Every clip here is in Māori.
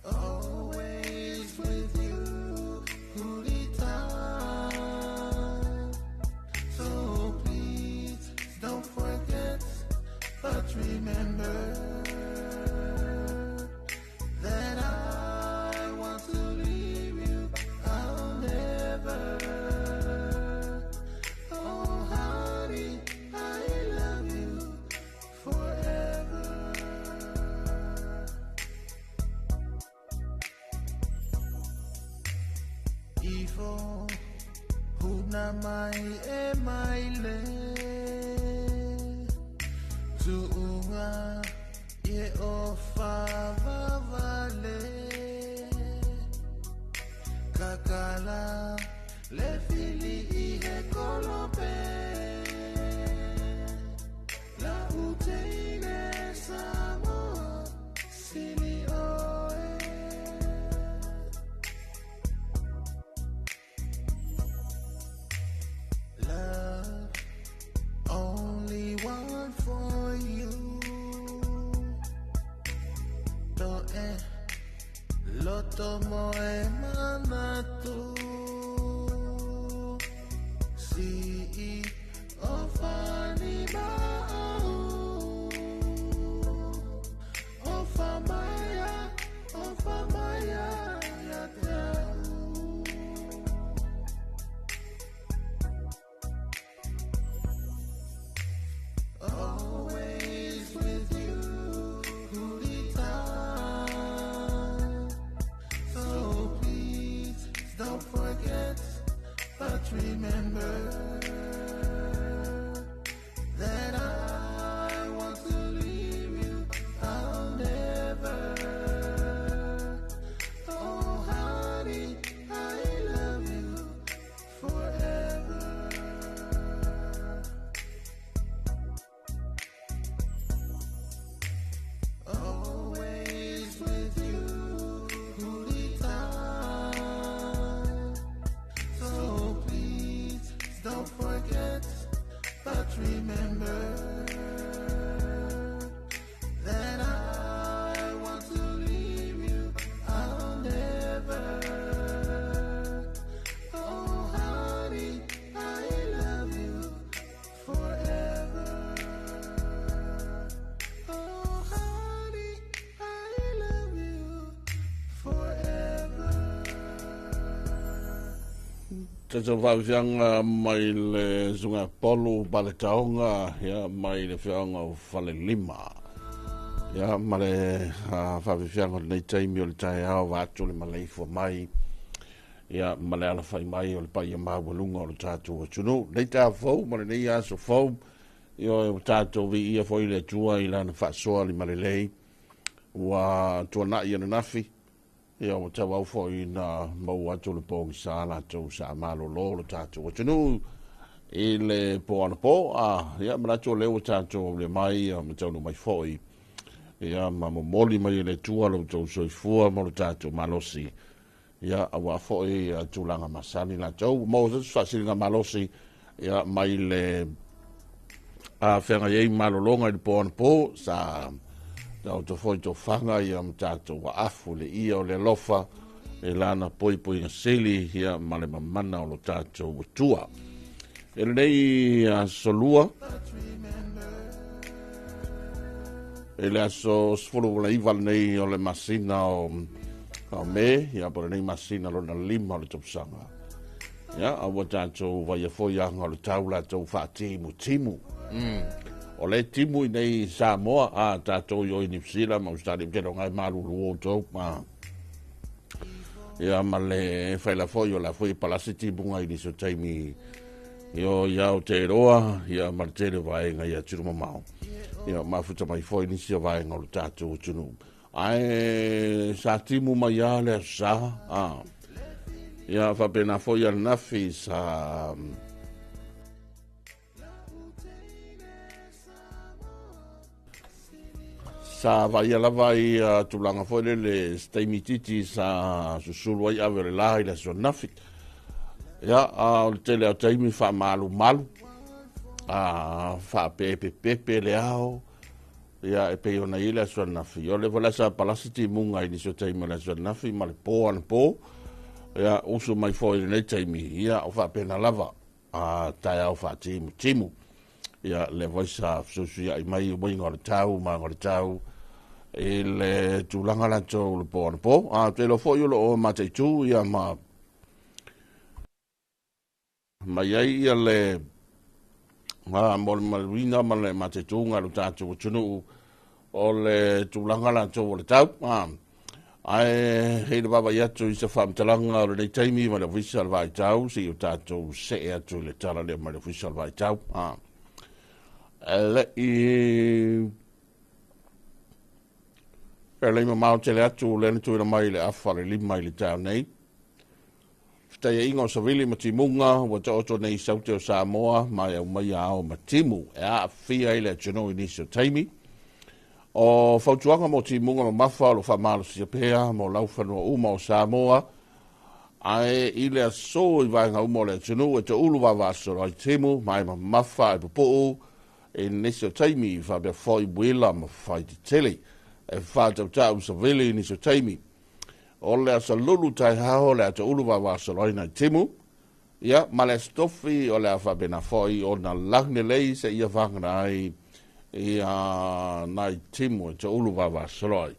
Always with you, time. So please don't forget, but remember that I want to leave you. I'll never. Oh, honey, I love you forever. Ifo huna mai e mai le tuunga e o favavale kakala le fili I he kolope la uteine Samoa sili oe. Love, only one for you. To e loto mo e manatu. Si o fani mau. O famaya ya te au. Always with you, time. So please don't forget, but remember that I want to leave you. I'll never. Oh, honey, I love you forever. Always with you, time. So please don't forget, but remember that I want to leave you. I'll never. Oh, honey, I love you forever. Oh, honey, I love you forever. Tata whawhianga mai le zunga polu pale taonga, ia mai le whianga o whale lima. Ia ma le whawhianga nei taimi o le tae ao wātu le maleifua mai. Ia ma le ala whai mai o le pai a mawalunga o le tātou o tunu. Nei tā whau, ma le nei aso whau. Ia o tātou vi ia whoi le tua I lana whaasoa li ma le lei. Wa tua na ia na nafi. Ia o tau au fwoi na mau atu le pōngi sā lātou sa malo lo le tātou. O tunu I le pō ana pō, ia manatua leo tātou le mai, ma tau no mai fwoi. Ia ma moli mai le tua lo tau soifua mo le tātou malosi. Ia awa fwoi tūlanga masani lātou. Mau tatu whasiringa malosi, ia mai le whenga iei malolonga I le pō ana pō, sa tau to foi to fanga ia mtato wa afu le ia o le lofa e lana poi nga seli ia male mamana o lo tato utua. E lei a solua e le aso sfulu la iwa nei o le masina o me ia por nei masina lo na lima o le topsanga. Ia a wa tato wa ia foi anga o le taula to fa timu. O le timu I nei Samoa, tātou yo I Nipsila, ma ustari mtero ngai maruru o tau, ia ma le whaila foi o la foi palasi timu ngai ni so taimi, yo iau te roa, ia ma tere vai ngai a tiruma mao. Ia ma futa mai foi ni sia vai ngau tātou o tunu. Ai, sa timu mai ia le sa, ia whapena foi al nafi sa... Sa vai ala vai tulanga foi le staimititi sa susulu ai avere lai la so nafi. Ya o tele o taimi fa malu. whapepe le ao, ia e pe ona ile so nafi. O le vola sa palasi ti munga i ni so taimi le so nafi, ma le po an po, ia usu mai fo i nei taimi, ia o whapena lava, tai au timu. Ia le voisa susu ia i mai wai ngore tau, ma ngore tau, e le tūlanga la tō le po an po, te lo fo iulo o matei tū, ia ma iai ia le mo malwina ma le matetunga lu tātou tunu o le tūlanga la tō le tau. Ai hei le baba iatu i sa whamtalanga o le nei taimi ma le visa al vai tau, si o tātou se e atu le tala le ma le visa al vai tau. Le i le ima mao te le atu le nitu ina mai le afa le lima i le tau nei. Tai e inga o savili ma timunga, wa ta oto nei saute o Samoa, mai au mai ao ma timu, e a fia i le tino inisi o taimi. O fautuanga mo timunga ma mafa, lo fa malo si apea, mo laufano uma o Samoa, ai i le aso i vai nga uma o le tino, e te ulu wa vaso ai timu, mai ma mafa e pupu, e nisi o taimi, fa bea foi buila ma fai ti tele, e fa tau tau savili inisi o taimi. O le asa lulu tai hao le ata ulu wa wasaloi na timu. Ia, ma le stofi o le afa bena foi o na lagne lei se ia whangana ai ia nai timu e ta ulu wa wasaloi.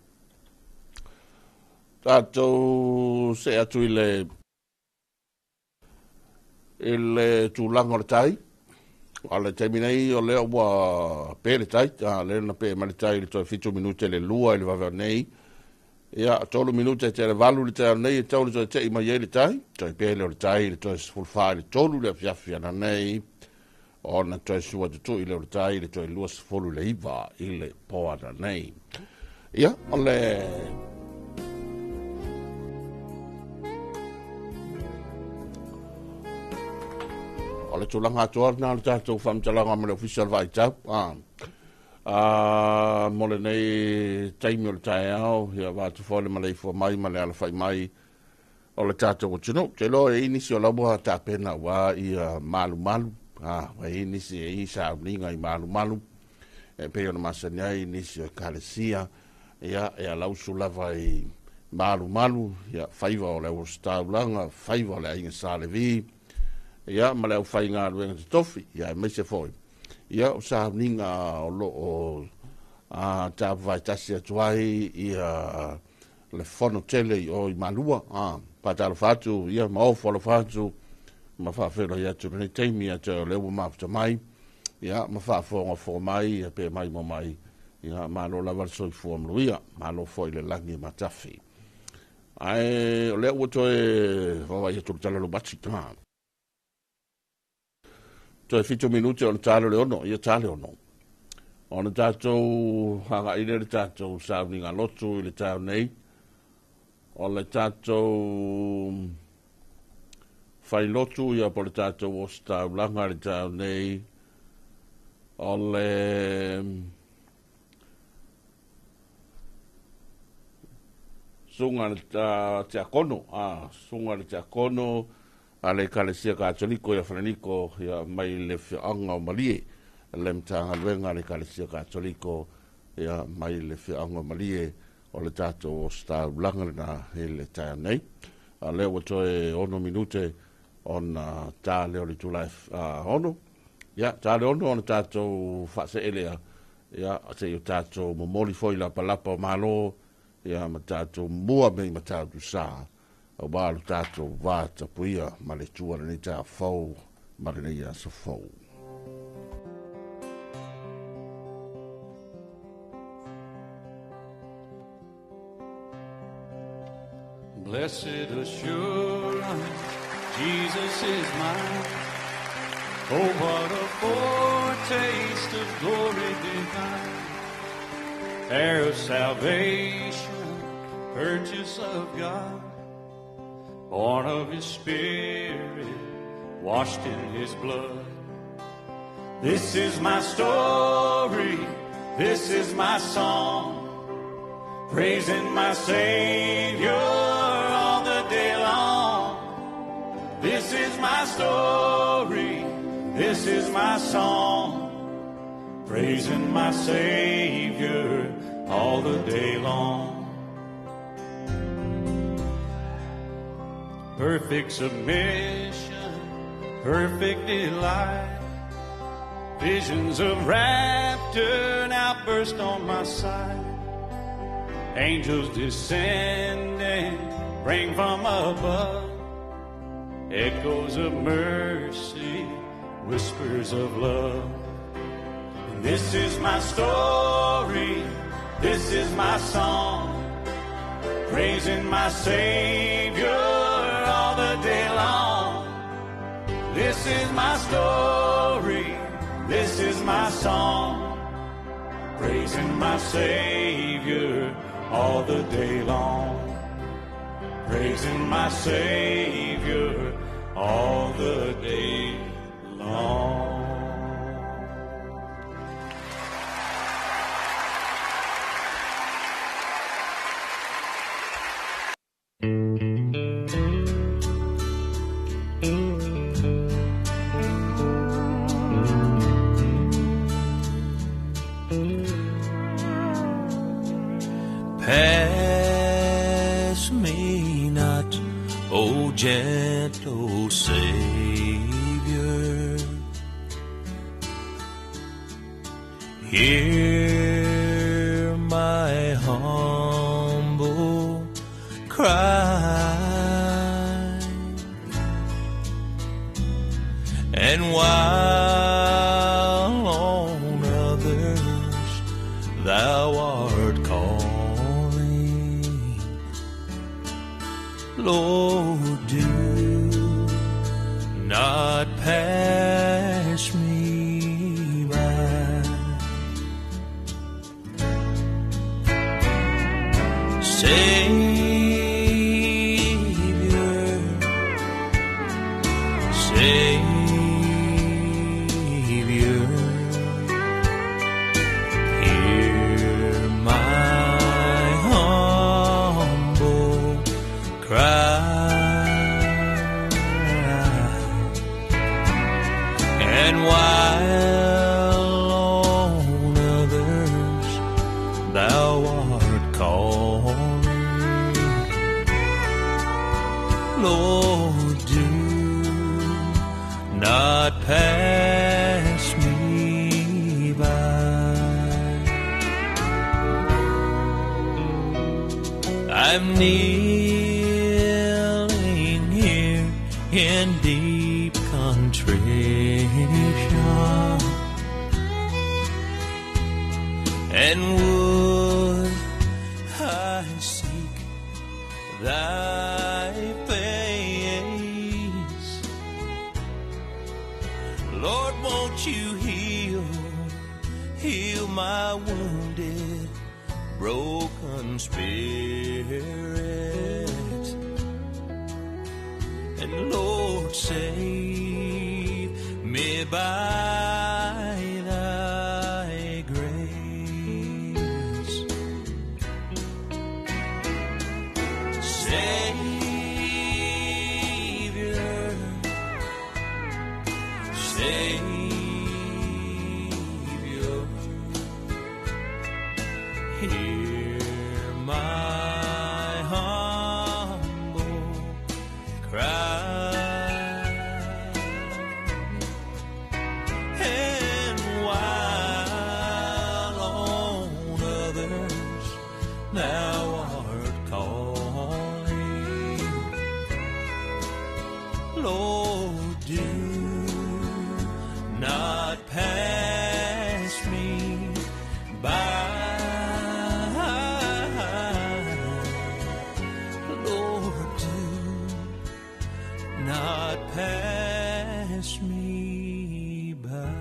Tātou se atu i le tūlanga o le tai. O le teiminei o leo wa pēle tai. Le na pē mali tai le toi 5 minute le lua i le wawea nei. Ia, tolu minute te le valu le tau nei, tau le toi te ima ye le tai, toi pele o le tai, le toi sfulfai le tolu le fiafi ana nei, o na toi sua te tu i le tai, le toi lua sfulu le iwa i le po ana nei. Ia, o le... O le tulanga atua na le tātou whamtalanga me le official vai tau, mo le nei taimi o le tae au, ia wātu whole ma leifua mai, ma le ala whai mai, o le tātou o tino. Te loa e inisi o laua tā pena wā i malu malu, wa inisi e isa uninga i malu malu, e peo na masani ai inisi o kalesia, ia e alausu lava i malu malu, ia whaiva o le o staulanga, whaiva o le ainga sāle vi, ia ma le au whai ngā ruenga te tofi, ia e meise fōi. Ia o sa ninga o lo o ta vai tasi atuai ia le fono tele o i malua pa talo fatu ia ma o folo fatu ma fa fero ia tu nei teimi a te lewa mafta mai ia ma fa fonga fo mai ia pe mai mo mai ia ma lo lava so i fo mluia ma lo fo ile langi matafi ai o le o to e va ia tu talo lo bachi to 5 minute o talo le ono, ia talo ono. O na tātou hanga ine le tātou sāwninga lotu i le tāu nei. O le tātou whai lotu ia po le tātou o tāu langa le tāu nei. O le sunga le te akono, sunga le te akono, ale kalesia katoliko ia franiko ia mai le whianga o malie le mtanga luenga le kalesia katoliko ia mai le whianga o malie o le tato o sta ulanga na hele taia nei leo wato e 1 minute on ta leo le tu life ono ia ta leo ono on tato fase elea ia se yo tato momoli foi la palapa o malo ia ma tato mua me ma tato sa o balu tātou vāta puia ma le tua ni tā fau ma le nei asa fau. Blessed assurance, Jesus is mine. Oh, what a foretaste of glory divine. Heir of salvation, purchase of God. Born of his spirit, washed in his blood. This is my story, this is my song, praising my Savior all the day long. This is my story, This is my song, praising my Savior all the day long. Perfect submission, perfect delight, visions of rapture now burst on my sight. Angels descending, bring from above, echoes of mercy, whispers of love. And this is my story, this is my song, praising my Savior all the day long. This is my story, this is my song, praising my Savior all the day long. Praising my Savior all the day long. Pass me not, O gentle Savior. Hear my humble cry, and while on others thou art calling, Lord, do not pass me by. Savior, Savior, hear my humble cry, and while on others thou art calling, Lord, do not pass me by. I'm kneeling here in deep contrition, and would I seek thy face. Lord, won't you heal my wounded, broken spirit, and Lord, save me by thy grace. Savior, Savior, hear my humble cry, and while on others thou art calling, Lord, do not pass me by. Lord, do not pass me by.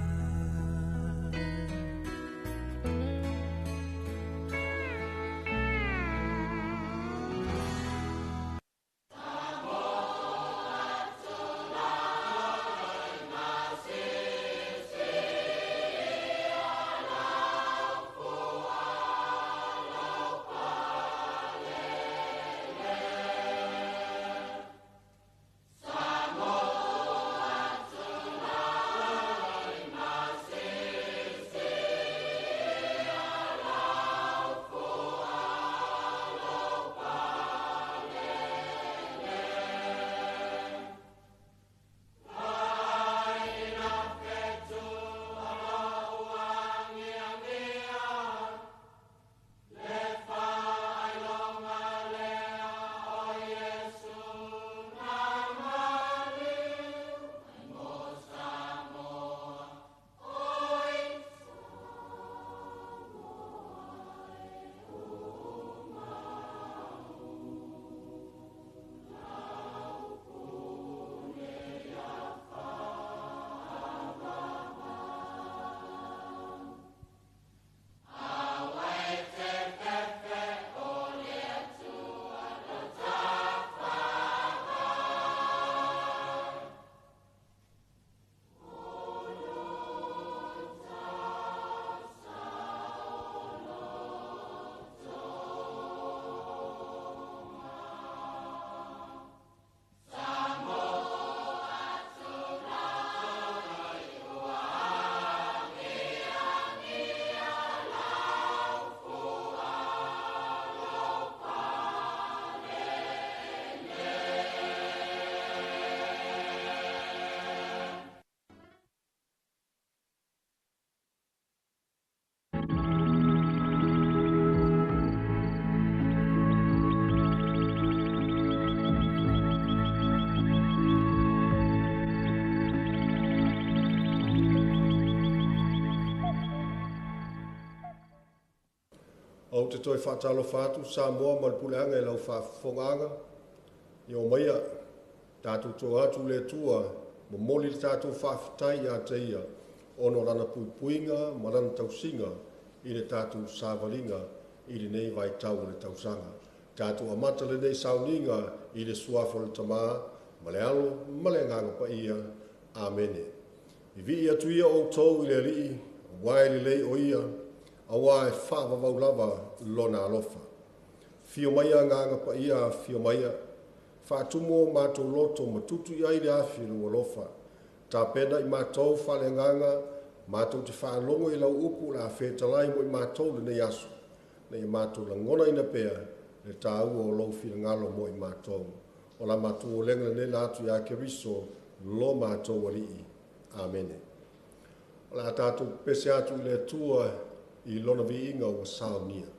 au te toi whaatalo whaatu, Samoa malpuleanga e lau whaafonganga, i o maia, tātou tō atu le tua, mo moli tātou whaafitai a te ia, ono rana puipuinga, marana tausinga, i le tātou sāwaringa, i le nei vai tau le tausanga. Tātou amata le nei sauninga, i le suafo le tamā, ma le alo, ma le nganga pa ia, amene. I vi ia tu ia o tau i le rii, wai le lei o ia, a wai whaavavau lava lona alofa. Fio maia nganga pa ia, fio maia, whaatumo mātou loto matutu i aile afi lua lofa. Tā pena i mātou whale nganga, mātou te whaalongo i lau upu la whetalai mo i mātou le nei asu. Nei mātou la ngona ina pea, le tā ua o lau whina ngalo mo i mātou. O la mātou o lenga le nātu i a keriso, lo mātou alii. Amene. O la tātou pese atu i le tua i lona vi inga o saunia.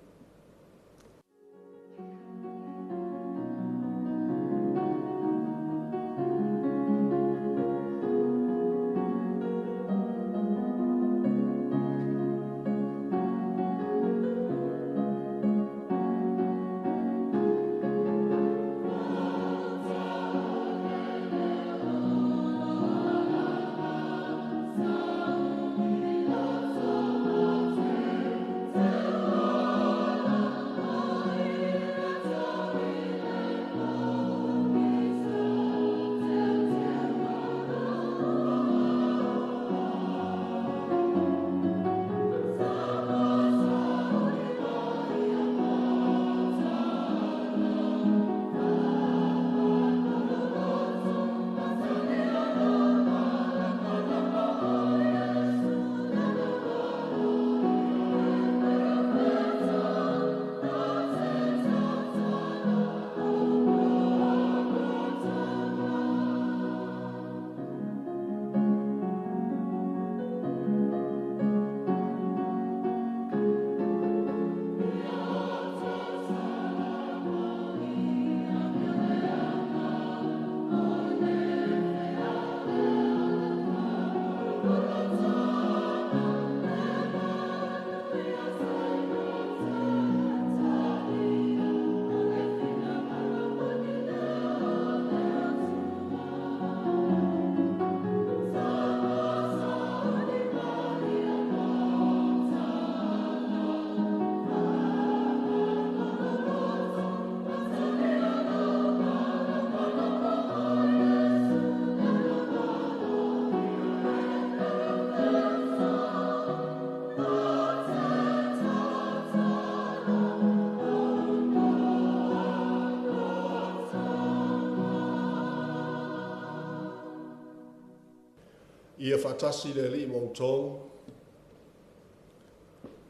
Ia whaatasi le li mong tō,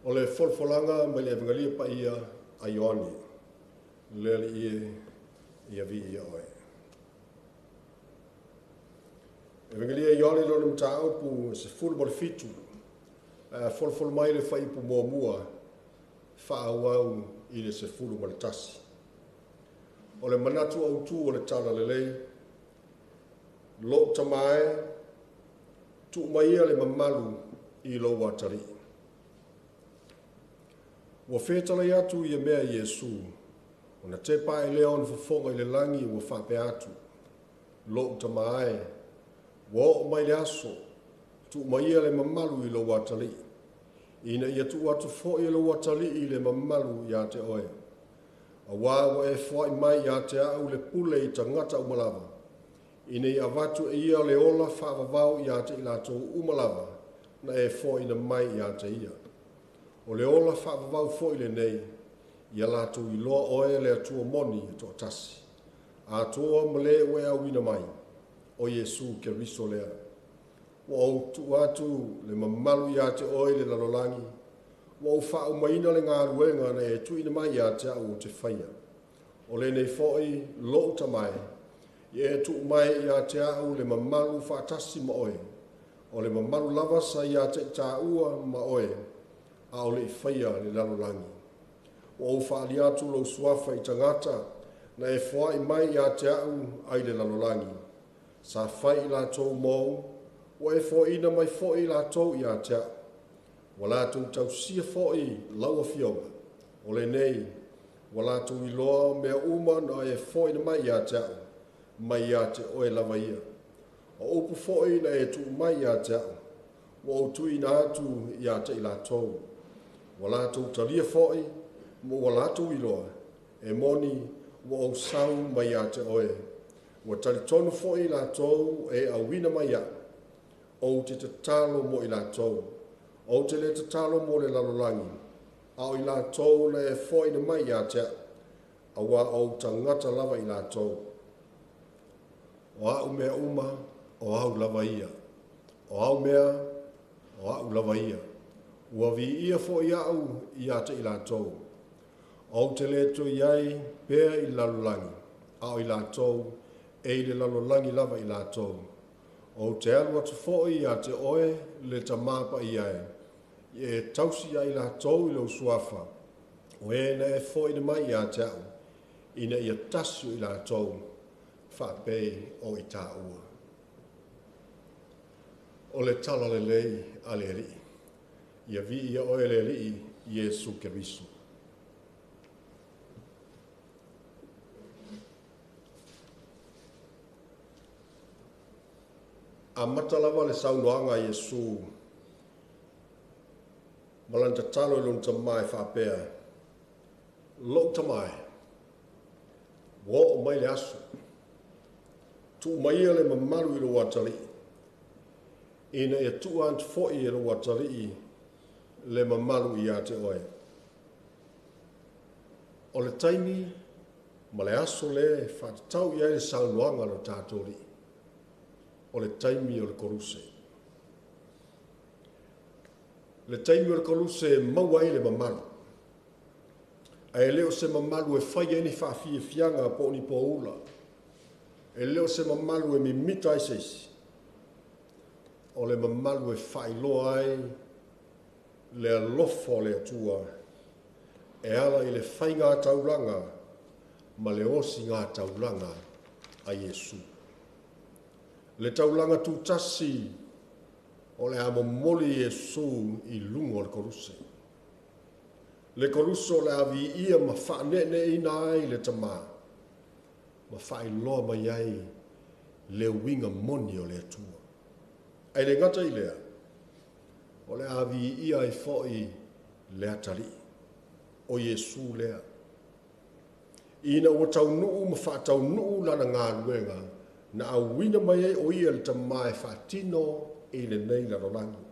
o le folfolanga mai le evangelia pa ia a Ioani, le li ia vi ia oe. Evangelia Ioani lo nam tāu pu se fulu bol fitu, folfol mai le whai pu mua mua, whaawau i le se fulu ma le tasi. O le manatu au tū o le tala le lei, lo tamae, tu maia le mamalu i lo watari. Wa whetala atu i mea Yesu, o na te pae leo na whafonga i le langi wa whape atu. Lo tamae, wa o mai le aso, tu maia le mamalu i lo watari. Ina ia tu atu fo i lo watari i le mamalu i te oe. A wa e fwai mai i te au le pule i tangata umalava. Ina i avatu e ia le ola whaavavau i ate i lato umalava na e fo ina mai i ate ia. O le ola whaavavau fo i le nei i a lato i loa oe le atua moni e to tasi. A toa male ue au ina mai o Yesu ke riso lea. Wa o tu atu le mamalu i ate oe le lalolangi. Wa o wha umaina le ngā ruenga na e tu ina mai i ate au te whaia. O le nei fo i lo tamai i e tu mai i a te au le mamalu whaatasi ma oe. O le mamalu lava sa i a te tā ua ma oe, a o le i whaia le lalolangi. O whaali atu lo suafa i tangata, na e wha i mai i a te au ai le lalolangi. Sa whai i la tau mou, o e wha ina mai wha i la tau i a te au. Wa la tau tau sia wha i laua fionga, O le nei, wala tu i loa mea uma na e foi na mai a te au, mai a te oe lava ia. O upu foi na e tu mai a te au, wa o tu ina atu i a te i la tou. Wala tu talia foi, mo wala tu i loa, e moni wa o sau mai a te oe. Wa tali tonu foi la tou e a wina mai a, o te talo mo i la tou, o te le talo mo le lalolangi, a o i la tou le e foi na mai a te a wa o tangata lava i la tou. O au mea uma, o au lava ia. O au mea, o au lava ia. Ua vi ia fo i au i ate i la tou. O te le to iai pea i lalolangi, a o i la tou, e i le lalolangi lava i la tou. O te alu atu fo i ate oe le tamapa i ai. E tausi ai la tou i lo suafa. O e na e fo i de mai i ate au. Ina ia tasu i la tou. Whapei o i tā ua. O le tala le lei a le rii. Ia vi ia oe le rii Iesu Keriso. A matalawa le saunoanga Iesu. Malanta talo i lon tamai whapea. Lo tamai. Wo o mai le aso. Tu mai le mamalu i lo watari. Ina e tu ant fo i lo watari le mamalu i ate oe. O le taimi ma le aso le whatatau i le saunoanga lo tātori. O le taimi o le koruse. Le taimi o le koruse maua i le mamalu. E leo se mamalu e whai eni whawhia fianga po ni po ula. E leo se mamalu e mi mita i seisi. O le mamalu e whai loa ai le alofo le atua. E ala i le whai ngā tauranga ma le osi ngā tauranga a Iesu. Le tauranga tu tasi o le amomoli Iesu i lungo le koruse. Le koruso le avi ia ma whanene ina ai le tama. Ma whai loa mai ai le winga moni o le atua. Ai le ngata i lea. O le avi ia i foi le atari. O Iesu lea. Ina ua tau nuu ma wha tau nuu lana ngā ruenga. Na a wina mai ai o ia le tama e whatino i le nei la rolangi.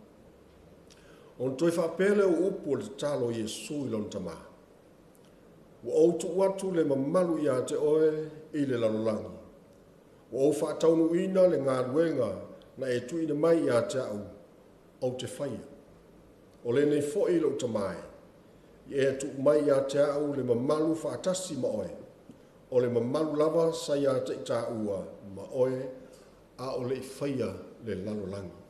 On toi whapele o upu le talo Iesu i lon tama. Wa o tu watu le mamalu i a te oe i le lalolangi. Wa o whataunu ina le ngā ruenga na e tu ina mai i a te au au te whaia. O le nei fo i lo tamai. I e tu mai i a te au le mamalu whaatasi ma oe. O le mamalu lava sa i a te ita ua ma oe a o le whaia le lalolangi.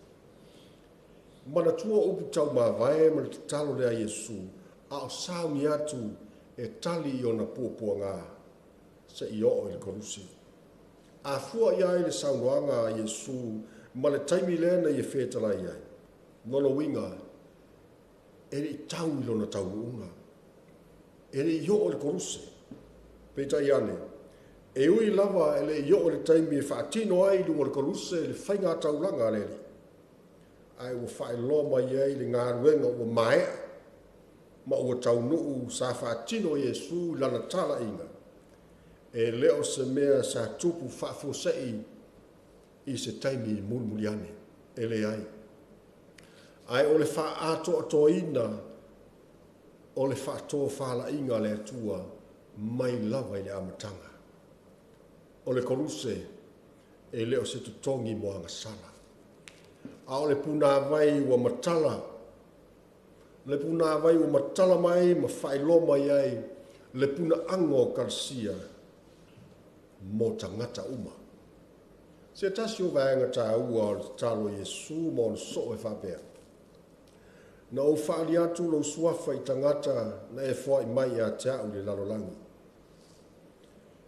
Mana tua upu tau ma vae ma le talo lea Iesu a o sao ni atu e tali i ona puapua ngā se i o le koruse. A fua i ai le saunoanga a Iesu ma le taimi lena i e whetala i ai. Nono winga e li tau i lona tau unga. E li i o le koruse. Peta i ane. E ui lava e le i o le taimi e whaatino ai lungo le koruse le whainga taulanga le li. Ai ua whai loa mai ei le ngā ruenga ua mai ma ua tau nuu sa whaatino Iesu lana tala inga. E leo se mea sa tupu whaafosei i se taimi mulmuliane. E le ai. Ai o le wha ato ato ina o le wha ato whala inga le atua mai lava i le amatanga. O le koruse e leo se tutongi moanga sala. A o le puna vai ua matala. Le puna vai ua matala mai ma whailo mai ai. Le puna ango karsia mo tangata uma. Se tasi o vaenga ta ua o talo Iesu mo on so e whapea. Na o whaali atu lo suafa i tangata na e whai mai a te au le lalolangi.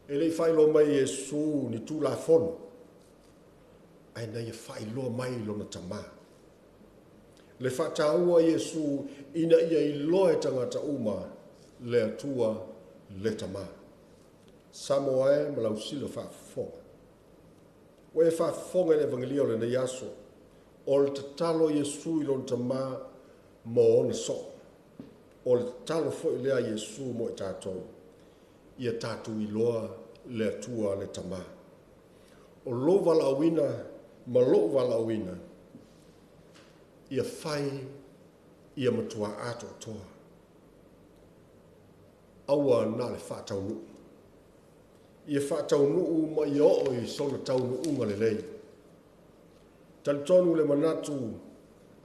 E le whailo mai Iesu ni tu la fono. Ai na ia whailo mai lona tama. Le whataua Iesu ina ia i loe tangata uma le atua le tama. Samoa e ma lau silo whaafonga. O e whaafonga e evangelio le na yaso. O le tatalo Yesu i lon tama mo ona so. O le tatalo fo i lea Yesu mo i tātou. Ia tātou i loa le atua le tama. O lo walawina, ma lo walawina. Ia whai, ia matua ato toa. Aua na le whaatau nuu. Ia whaatau nuu ma i o i sona tau nuu ngale lei. Talitonu le manatu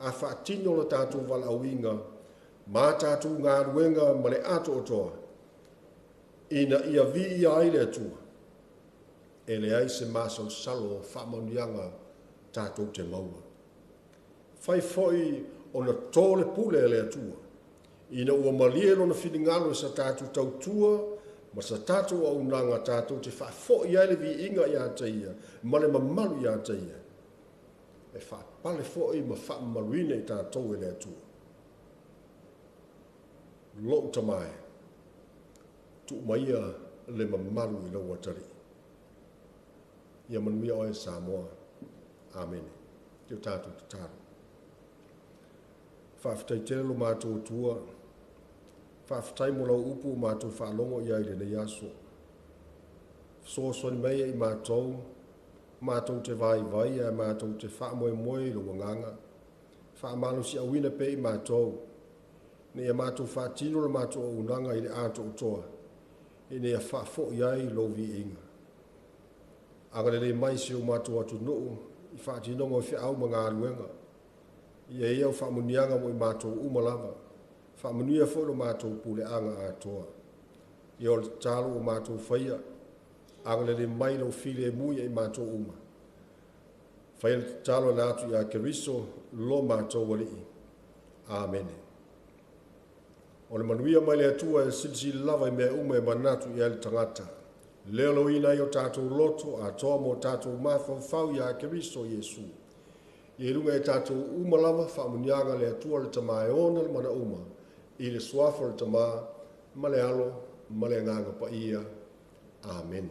a whaatino le tātou walawinga, ma tātou ngā ruenga ma le ato o toa. Ina ia vi ia aile atua. E le ai se masau salo whaamanianga tātou te maua. Whai foi o na tōle pule le atua. Ina ua malielo na whiringalo sa tātou tautua, ma sa tātou au nanga tātou te whaafo i aile vi inga i ataia, ma le mamalu i ataia. E whaapale foi ma whaamaluine i tātou e le atua. Lo tamai, tu maia le mamalu i lau atari. Ia manuia oe Samoa. Amen. Teo tātou te tātou. Whaafitai tere lo mātou tua. Whaafitai mo lau upu mātou whaalongo i aile na yaso. So soni mea i mātou. Mātou te vai vai a mātou te whaamoe moe lo wanganga. Whaamalo si awina pe i mātou. Ne ia mātou whaatino le mātou o unanga i le ato o toa. E ne ia whaafo i ai lo vi inga. Agale le mai se o mātou atu nuu. I whaatino ngoi whi au mga aruenga. Ia ia o whaamunianga mo i mātou umalava. Whaamunia fo lo mātou pule anga a toa. Ia o le talo o mātou whaia. Agale le mai lo file muia i mātou uma. Whaia le talo na atu i a keriso lo mātou wali. Amen. O le manuia mai le atua e silisi lava i mea uma e manatu i ale tangata. Leo lo ina i o tātou loto a toa mo tātou mawhau i a keriso Yesu. I runga e tātou umalava whaamunianga le atua le tamae ona le mana uma. I le suafa le tama, ma le alo, ma le nganga pa ia. Amen.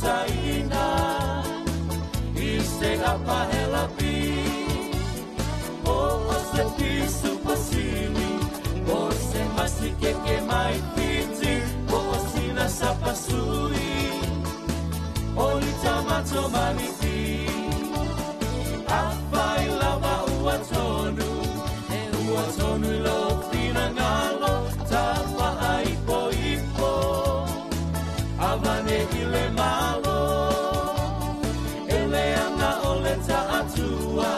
saina I se apahela pi O se pisu pasini O se masike ke mai piti O sina sapasui O li tamato maniti Awhai lawa ua tonu E ua tonu lo pina ngalo Ta wha ipo ipo Avane ile malo Ele anga o le ta atua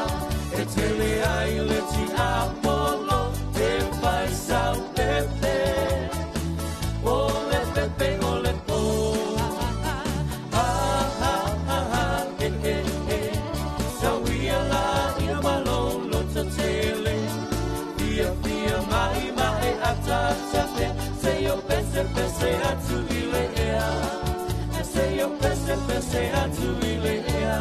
E tele ai le ti apolo Te vai sau pepe O le pepe o le po Ha ha ha ha Sauia la ia malolo ta tele Fia fia mai mai atatate Se yo pese pese atu ile ea Se yo pese pese atu ile ea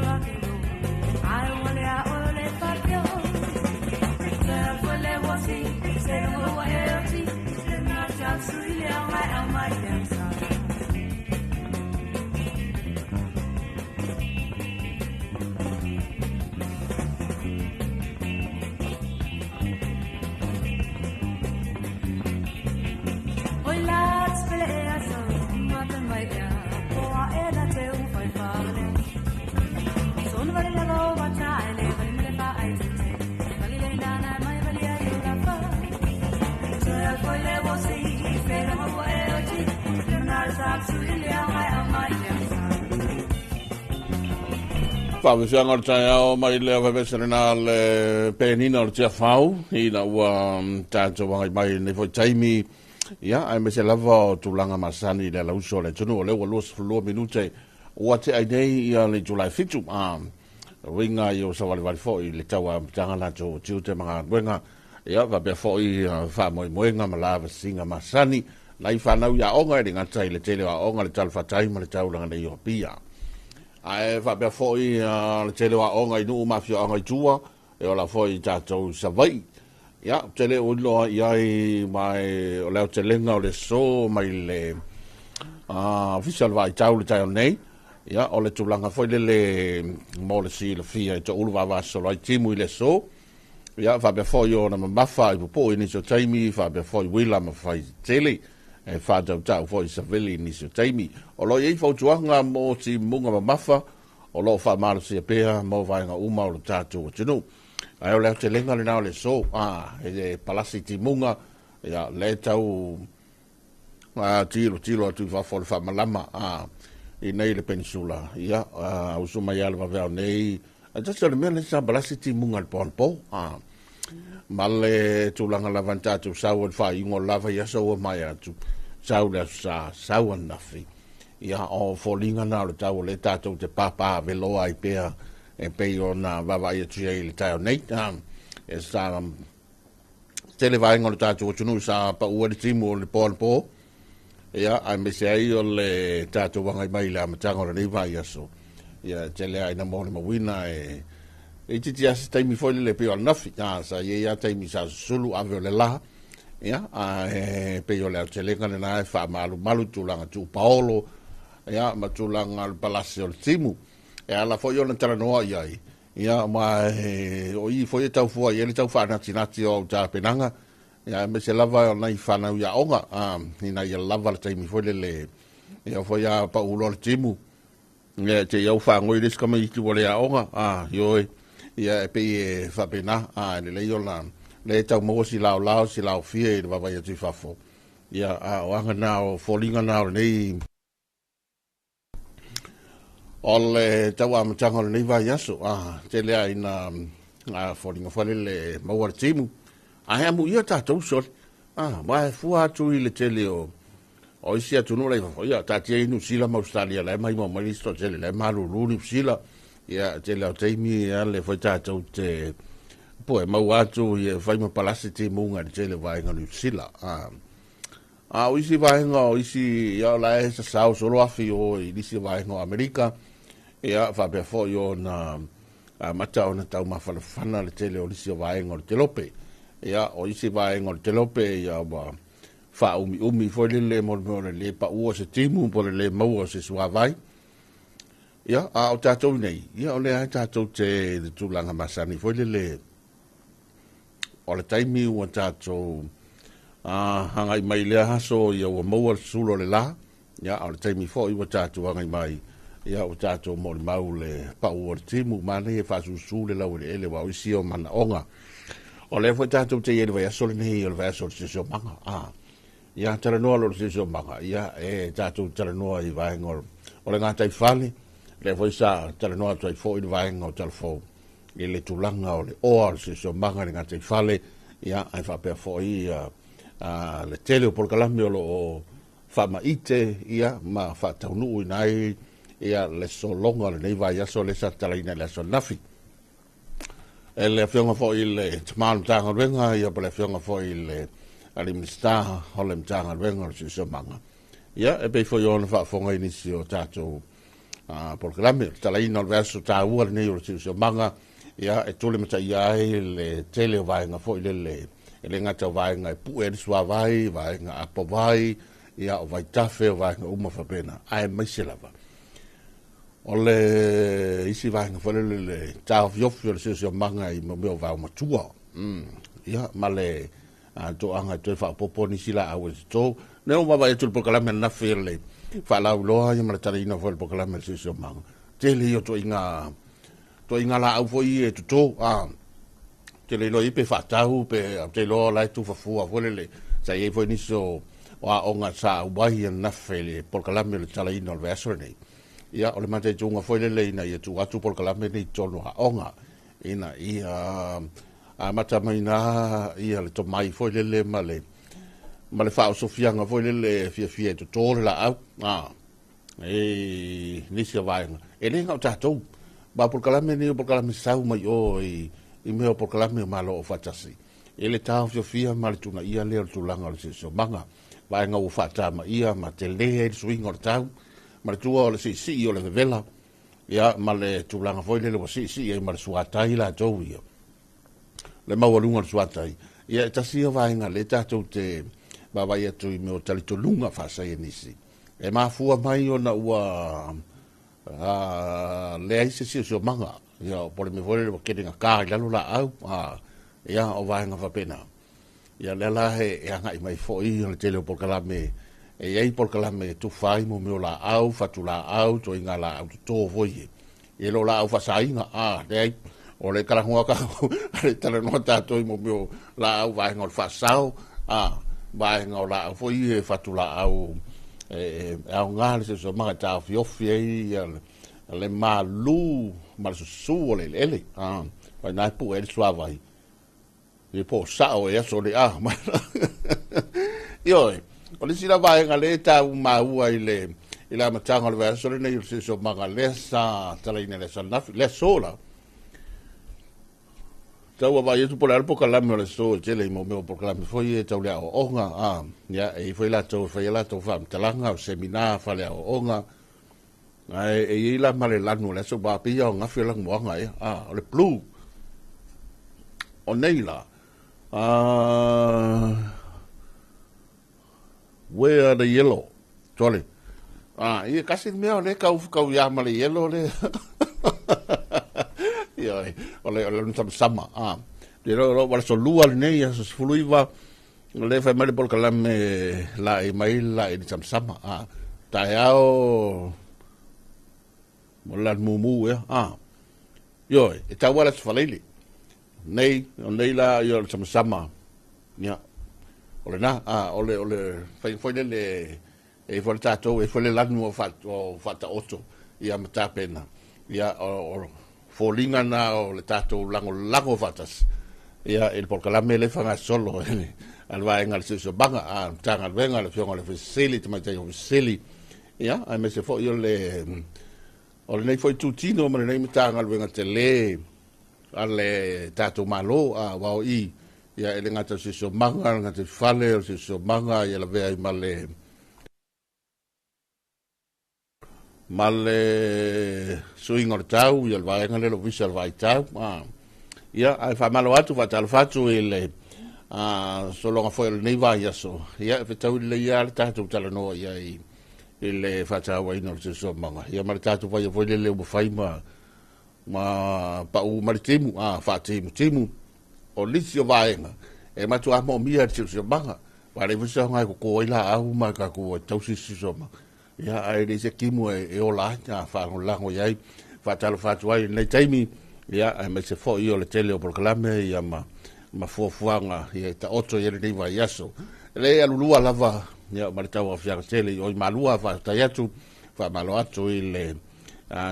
Rock Whawhiwhianga o tai ao mai lea whawesere nā le pēnina o le tia whau i na ua tātou wangai mai ne fwoi taimi ia ai me se lava o tūlanga masani le lauso le tunu o lewa lua sifulua minute ua te ai nei ia le July fitu winga i o sawale wali fwoi le taua tanga la tō tiu te mga wenga ia whabea fwoi wha moi moenga ma lava singa masani lai whanau ia onga e ngatai le tele wa onga le talwhatai ma le taulanga le iho pia ai fa be foi le tele wa onga inu mafia onga tua e ola foi tatou savai ya tele o lo ia mai o le tele nga o le so mai le official vai tau le tau nei ya o le tulanga foi le mo le si le fia to ulva va so lai timu le so ya fa be foi o na mafa i po ini so taimi fa be foi wila ma fai tele e whātau tau fo i savili ni so taimi. O lo iei fautuanga mo ti munga ma mafa, o lo wha mara si a pēha, mo vainga uma o lo tātou o tinu. Ai o leo te lenga le nao le so, e palasi ti munga, le tau tilo atu whafo le whamalama, i nei le peninsula, usuma ia le waweo nei, a tata le mea le sa palasi ti munga le ponpo, ma le tūlanga lava tātou sau al whai ingo lava ia sau mai atu sau le sau anafi ia o fōlinga nā le tau le tātou te pāpā veloa i pēa e pei o nā wawa ia tuia i le tau nei e sa tele vainga le tātou tunu sa pa ua le timu o le pōnpō ia ai me se ai o le tātou wangai mai le amatanga o le nei vai aso ia tele ai na mōle mawina e titi asa taimi foi le peo nafi sa ye ya taimi sa sulu ave le la ya peo le telenga le na fa malu tulanga tu Paolo ya ma tulanga al palacio timu e ala foi ona tara noa ya ma o i foi tau foi ele tau fa na tinati o ta penanga ya me se lava na i fa na ya onga ina ya lava le taimi foi le ya foi ya Paulo le timu te ya fa ngoi des kama i tu le ya onga yo ia pe e fapena le leio la le tau mo si lao fie le vava ia tu fafo ia o anga na o folinga na nei o le tau amatanga nei vai aso te lea ina folinga fale le mawar timu hea mu ia tatou so mai fua tu i le tele o isi atu no le ia tatia inu sila ma Australia le mai mo maristo tele le malu luni sila ia te leo teimi le foi tātou te po e mau atu i fai ma palasi te munga ni te le vaenga ni sila o isi vaenga o isi ia la e sa sao solo afi o i isi vaenga o Amerika ia whapea fo i o na mata o na tau mawhanawhana le te leo isi vaenga o te lope ia o isi vaenga o te lope ia wa wha umi foi le mo le pa ua se timu po le maua se suavai ia o tātou nei ia o le ai tātou te tūlanga masani foi le o le taimi ua tātou hangai mai lea haso ia ua maua sulo le la ia o le taimi foi ua tātou hangai mai ia o tātou mo le mau le pau o le timu mane e whasusu le lau le ele wa isi o mana onga o le foi tātou te ele vai aso le nei o le vai aso le sesio manga ia tala noa lo le sesio manga ia e tātou tala noa i vaenga o le ngātai whale le foi sa tala noa tai fo i vaenga o tala fo i le tulanga o le oa se so manga ni ngate fale ia ai fa pe fo i le tele o polkalami o lo fa ma ite ia ma fa taunu nai ia le so longa le nei vai aso le sa tala ina le so nafi le fionga fo i le tamalu tanga venga ia le fionga fo i le ali minista o le tanga venga se so manga ia e pe fo yo na fa fonga inisio tato porque la me tala ina o verso ta ua nei o se manga ia e tole mata ia le tele vai nga fo le ngata vai nga pu e sua vai nga apo vai ia o vai tafe vai nga uma fa pena ai mai se lava o le isi vai nga fo le ta fiofio se manga i mo va ma tua ia male to anga to fa poponi sila a to ne o va tu porque la me na fele fa la lo ya ma tari na fo porque la me se manga tele yo to inga la au foi e tuto te le lo ipe fa tau pe te lo la tu fa fu a vole le sa ye foi ni so wa onga sa wai na fele por kalame le tala ino le aso nei ia o le mate tunga foi le leina ia tu atu por kalame nei tonu ha onga ina ia a mata mai na ia le to mai foi le male fa sofia nga foi le fia to tole la au nisi vai e le nga tatou ba por kalame ni por kalame sau mai o i meo por kalame malo o fatasi ele tau fia mal tuna ia le tu langa le so manga vai nga u fata ma ia ma te le swing or tau ma tu o le si o le vela ia ma le tu langa foi le si e ma suata ila tau ia le ma walunga suata ia tasi vai nga le tatu te ba vai tu i meo tali to lunga fa sai nisi e ma fu mai ona ua le ai se so manga ia por me foi le ke nga ka la la au ia o vai nga fa pena ia le la he e anga i mai foi le tele por kalame e ai por kalame tu fai mo me la au fatu la au to inga la au to foi e lo la au fa sai nga le ai o le kala ngua ka le tele no ta to mo me la au vai nga fa sao vai nga la foi e fatu la au au nga le so ma ta fiofi ia le malu mal su le ele vai na pu el suavai e po sao e so le ma io o le sila vai nga le ta ma ua ile ila matanga le verso le nei so manga le sa tala ina le sana le sola tau vai tu por alpo kala me le so tele mo me por kala me foi tau le onga ya e foi la to fam talanga o seminar fa le onga ai e ila male lanu le so ba pi nga fe lang mo nga le blue o neila where are the yellow tole ia kasi mea le kau ya male yellow le ia ole sama de ro war so lua nei so fluiva le fa male por kalame la e mai la e sama taiao molan mumu yo e tawala falele nei la yo sama ya ole na ole foi le e foi tato e foi le lanu fata otto ia mata pena ia o folinga na o le tato lango fatas ia el por kalame le fanga solo al va en al so banga tanga venga le fiona le facility mai te facility ia ai me se foi yo le o nei foi tutino ma nei tanga al venga tele ale tato malo wa i ia ele ngata so manga ngata fale so manga ia la vea male swing tau ia va ngale lo visual vai tau ia ai fa malo atu fa tal fatu ele so longa foi nei vai so ia fe tau le ia tato tala no ia ele fa tau ai no so manga ia mar tato vai foi le fai ma pa u maritimu fa timu o lisio vaenga e matu a mo mia tio banga wa le vusa nga ko ila au ma ka ko tausi soma ya ai le se kimu e ola ya fa no lango yai fa talo fa tuai nei taimi ya ai me se fo io le tele o proclame ya ma fo fuanga ya ta otro ye le va yaso le alulua lava ya marita wa fia tele o malua fa ta yatu fa malo atu ile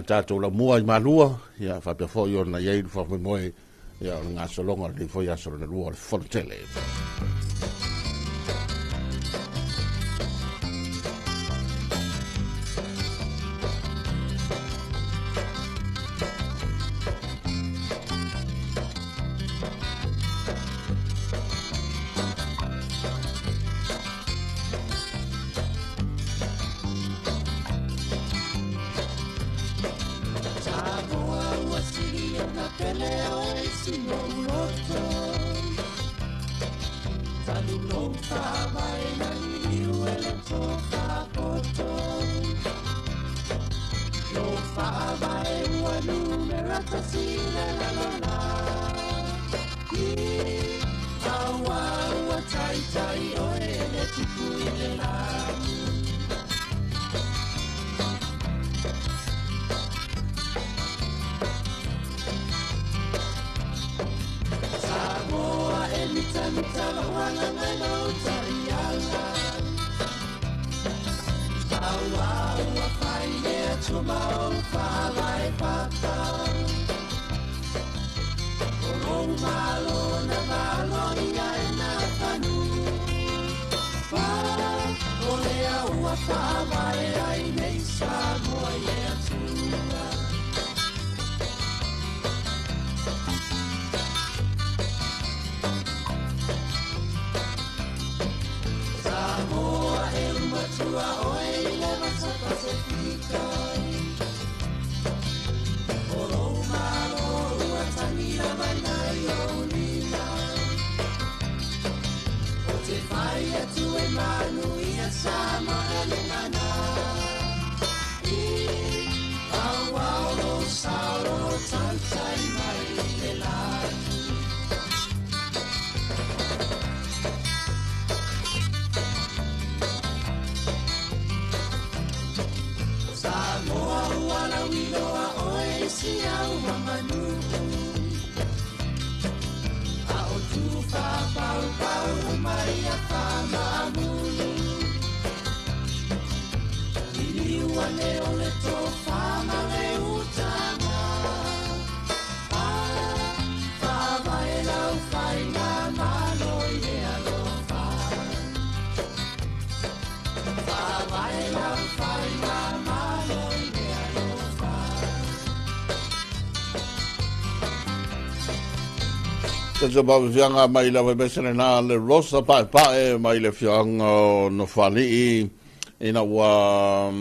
tato la mua malua ya fa pe fo io na yai fa mo ia nga solonga le foi aso le lua le fontele Sa ba vianga mai la besene na le rosa pa mai le fianga no fali ina wa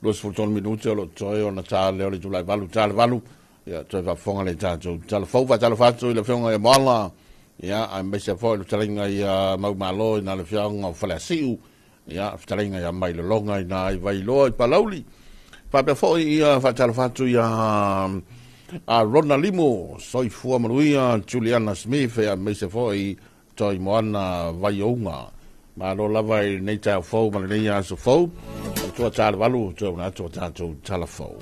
los fulton minuti lo toi ona tale o le tulai valu ya toi va fonga le tato tale fo va tale fatto le fianga e mala ya a mese fo le talinga ya mau malo na le fianga falasiu ya talinga ya mai le longa na vai lo pa lauli pa pe fo ya fa tale fatto ya a Rona Limo, soi fua manuia, Juliana Smith, e a meise foi, toi moana vai ounga. Ma lo lava i nei tau fau, ma nei aso fau, tua tala valu, tua una tua tātou tala fau.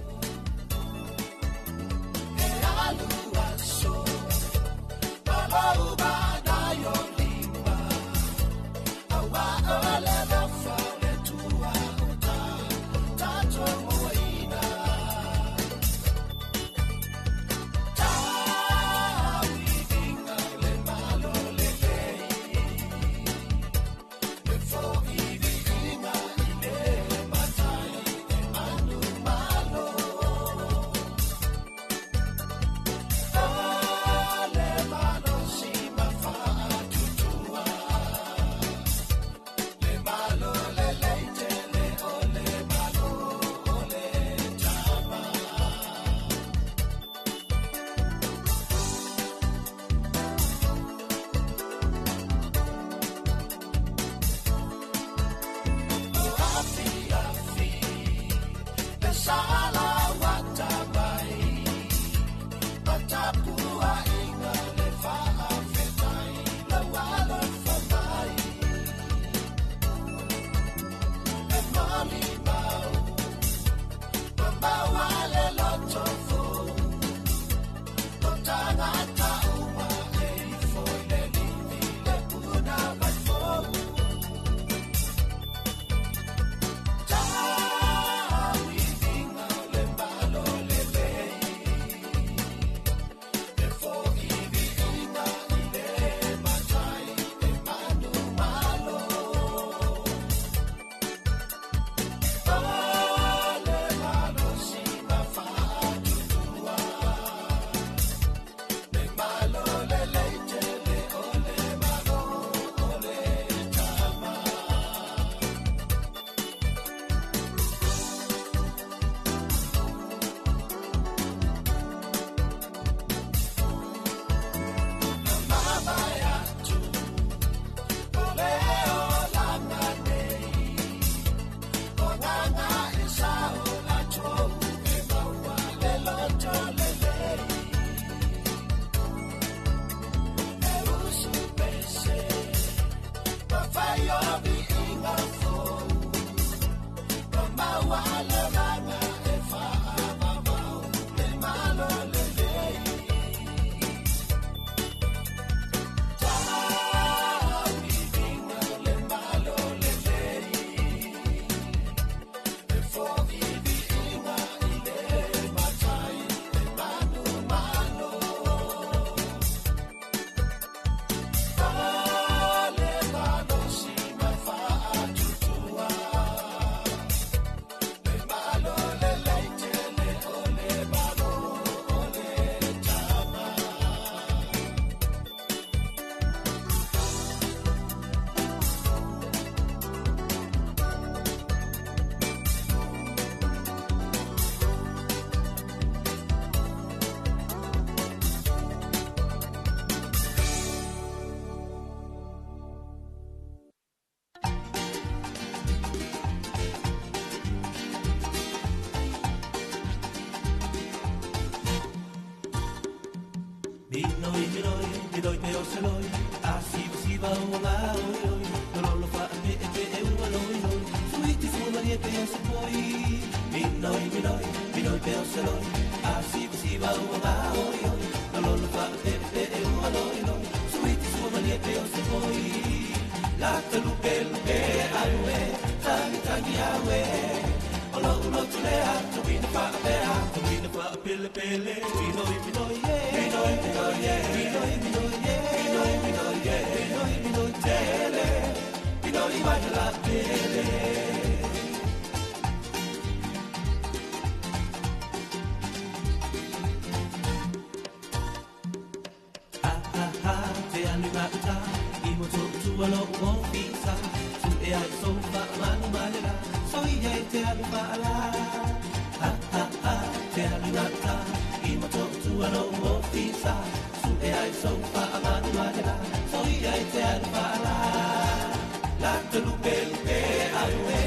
saloi, a siva o la oi, lolo fa pe e ua loi loi, suiti fu maria pe se poi, minoi pe saloi, a siva o la oi, lolo fa pe e ua loi loi, suiti fu maria pe se poi, la lupe aue, tangi aue, olo tule a tu vina pa pele minoi tele, minoi vai la pele. Te animata, imo tu alo o pizza, tu e ai sofa manu malera, so ye te animala. Te animata, imo tu alo o pizza, tu e ai sofa manu malera, so ye te animala. La te lupe aue,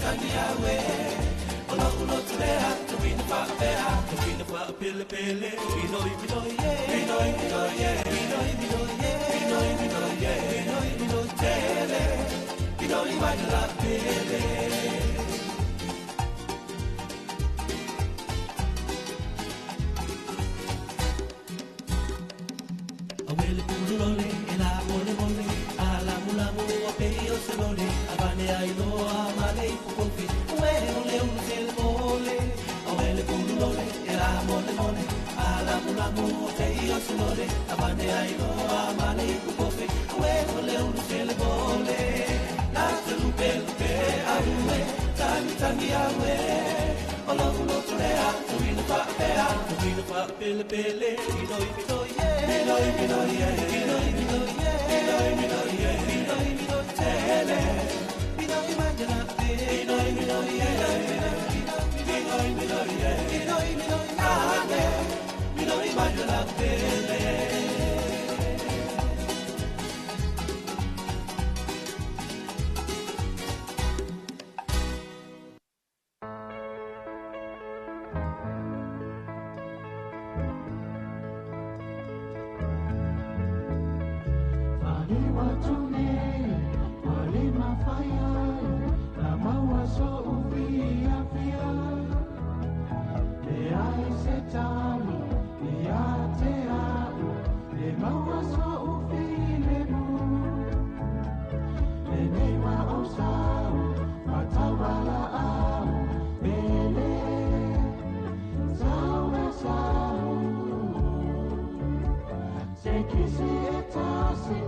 tangi aue, olo tulea, tu vina pa pele, minoi tele, minoi vai la pele. Awele pulole, ela mole, ala mula a peio selole, avane ai loa male pukofi, awele sele mole, awele pulole, ela mole, ala mula a peio selole, avane ai loa male pukofi, awele sele mole, la lupe aue, tangi aue, olo tulea, tu vina pa pele, minoi tele, minoi mangiala minoi mangiala pele. Take it to your taxi,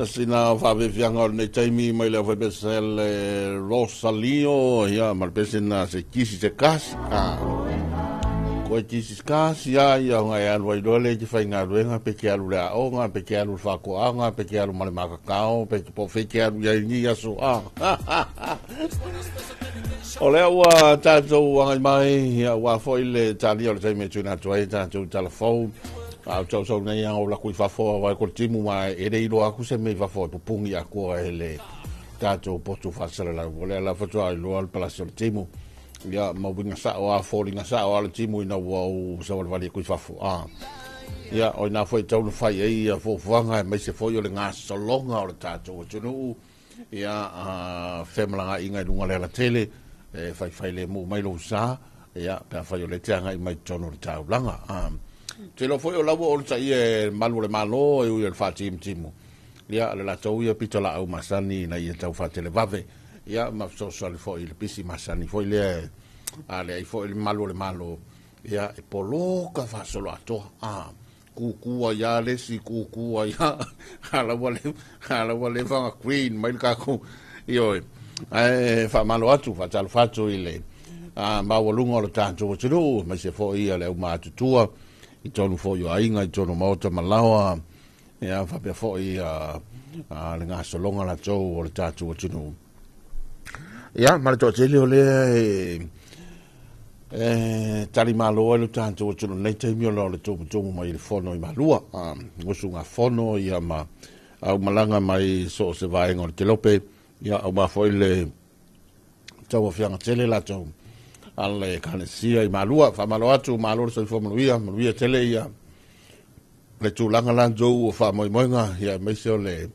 Na sina whawewianga o nei taimi mai lea whaipesel Rosalio, ia marpesena se kisi se kasi. Koe kisi se kasi, ia ngai alu ai dole ki whai ngā ruenga, peke alu rea onga, peke alu whakoanga, peke alu male makakao, peke po wheke alu ia ingi aso. O lea ua tātou angai mai, ia ua foile tāli o le taimi tūna tuai, tātou talafou. Au tau sau nei o la kui fafo vai ko timu mai e rei lo aku se me fafo pupungi aku ele tato potu fasala la vole la foto ai lo al palacio timu ya mo binga sa o a folinga sa o al timu ina wo sa vale kui fafo ya o na foi tau no fai ai fo fanga mai se foi o le nga so longa o tato tunu ya femla inga lunga le la tele fai le mo mai lo sa ya pa fai o le tanga mai tono tau langa te lo foi o lawo o tai e malu le malo e o fa timu ia le la tau ia pitola au masani na ia tau fa tele vave ia ma social foi le pisi masani foi le ale foi le malo ia e polo ka fa solo ato kuku ia le si kuku ia hala wale fa queen mai ka ku io fa malo atu fa tal fatu ile ma volunga o tanto tu ma se foi ia le ma tutua I tonu fo yo ainga I tonu mauta malawa ia fa pe fo I le nga solonga la tau o le tatu o tunu ia ma to tele o le tali malo le tatu o tunu nei te mi lo le tomu mai le fono I malua ngosu nga fono ia ma au malanga mai so se vai ngor te lope ia au ma fo le tau o fianga tele la tau alle kanesia I malua fa malo atu malo so fo maluia tele ia le tulanga la jo o fa moinga ia me se le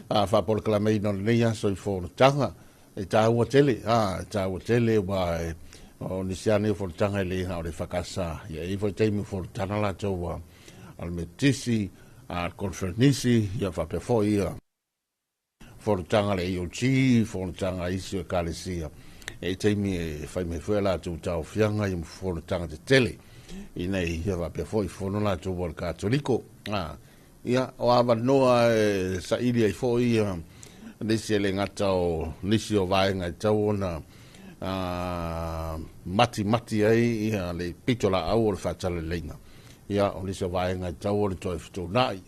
fa por clamei no leia so fo tanga e tau tele tau tele wa o nisiane fo tanga le ha o le fakasa ia I fo temi fo tanga la jo wa al metisi al confernisi ia fa pe fo ia fo tanga le io chi fo tanga isio kalesia e teimi e fai me fuela tu tau fianga I mfono tanga te tele I nei ia va pe foi fono la tu vol katoliko ia o ava noa sa ili ai foi nisi le ngata o nisi o vaenga tau ona mati ai ia le pitola au o le fatale lenga ia o nisi o vaenga tau o le toi fitu nai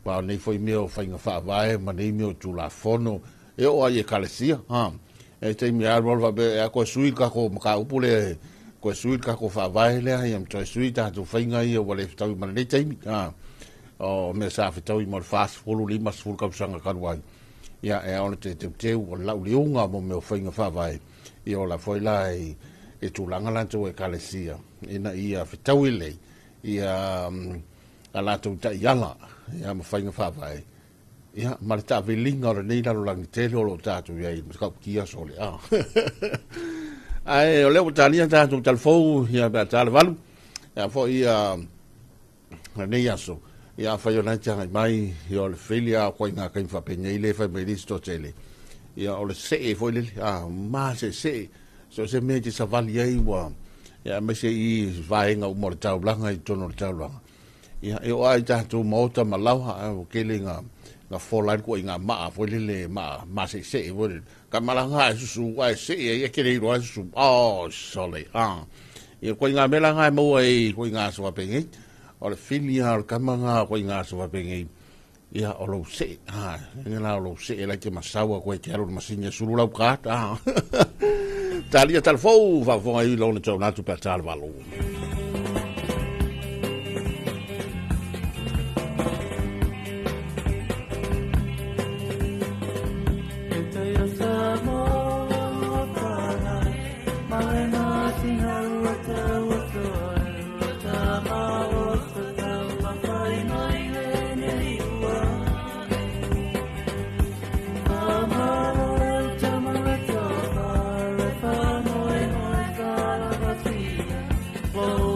wa nei foi meo fainga fa vae ma nei meo tu la fono e o ai e kalesia e te mi arol va be ko sui ka ko ka upule ko sui ka ko fa vai le ai am to sui ta to fainga I o le tau ma le taimi o me sa fa tau I mo fast fulu li mas fulu ka sanga ka wai ia e on te o la uliunga mo me fainga fa vai I o la foi lai e tu langa la to e kalesia ina ia fa tau le ia ala to ta yala ia mo fainga fa vai ia ma le tavelinga o le nei lalo langi tele o lo tātou iai ma kau kia so le ai o leo talia tātou talfou ia bea tāle valu ia fo ia nei aso ia whai o nai tanga mai ia o le whilia o koi ngā kain whapenya I le whai mai listo tele ia o le see fo le ma se so se mea te savali ai wa ia me se I vaenga o mo le tau langa I tono le tau langa ia e o ai tātou maota malauha o kele ngā na fola ko inga ma fo le ma se vo ka malanga su wa se e ke le ro su sole e ko inga melanga mo e ko inga so pengi o le filia ka manga ko inga so pengi ia o lo se ina lo se e la ke masawa ko ke ro masinya sulu la ka talia tal fo va vo ai lo na to na tu per tal valo Oh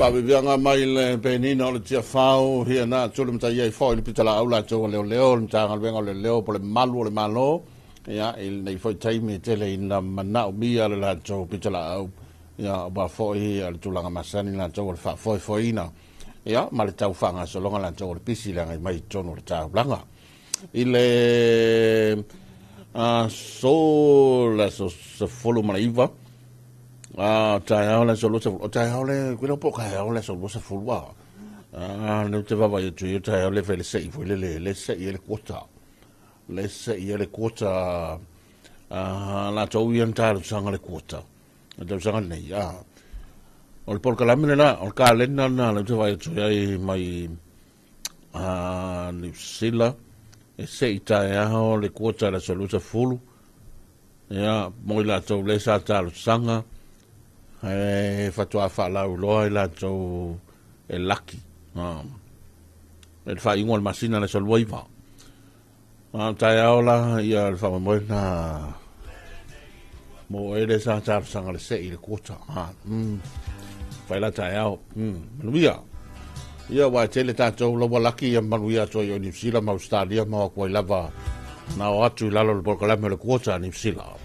Pavianga mai le penina o le tia fau hia na tulu mta ia fo le pitala aula to le leo tanga venga le leo po le malu le malo ya il nei foi taimi tele ina mana o bia le la to pitala au ya ba fo hia le tulanga masani na to le fa foi ina ya ma le tau fanga so longa la to le pisi la mai tono le tau blanga ile so la so folo maiva tai aule so lo tai aule quello poco aule so lo sa fulwa non te va vai tu tai aule fele sei fu le sei le quota la to orientale sanga le quota da sanga nei ya o por calamine la o calenda na le te vai tu ai mai ni sila e sei tai aule le quota la so lo sa fulu ya mo la to le sa ta sanga fatua fa la lo la to e lucky el fa igual masina la sol voiva tai aula ia fa mo na mo ele sa ta sanga le se ile kota fa la tai au via ia wa tele ta to lo lucky ia manuia to yo ni sila ma australia ma ko lava na o atu la lo por la me le kota ni sila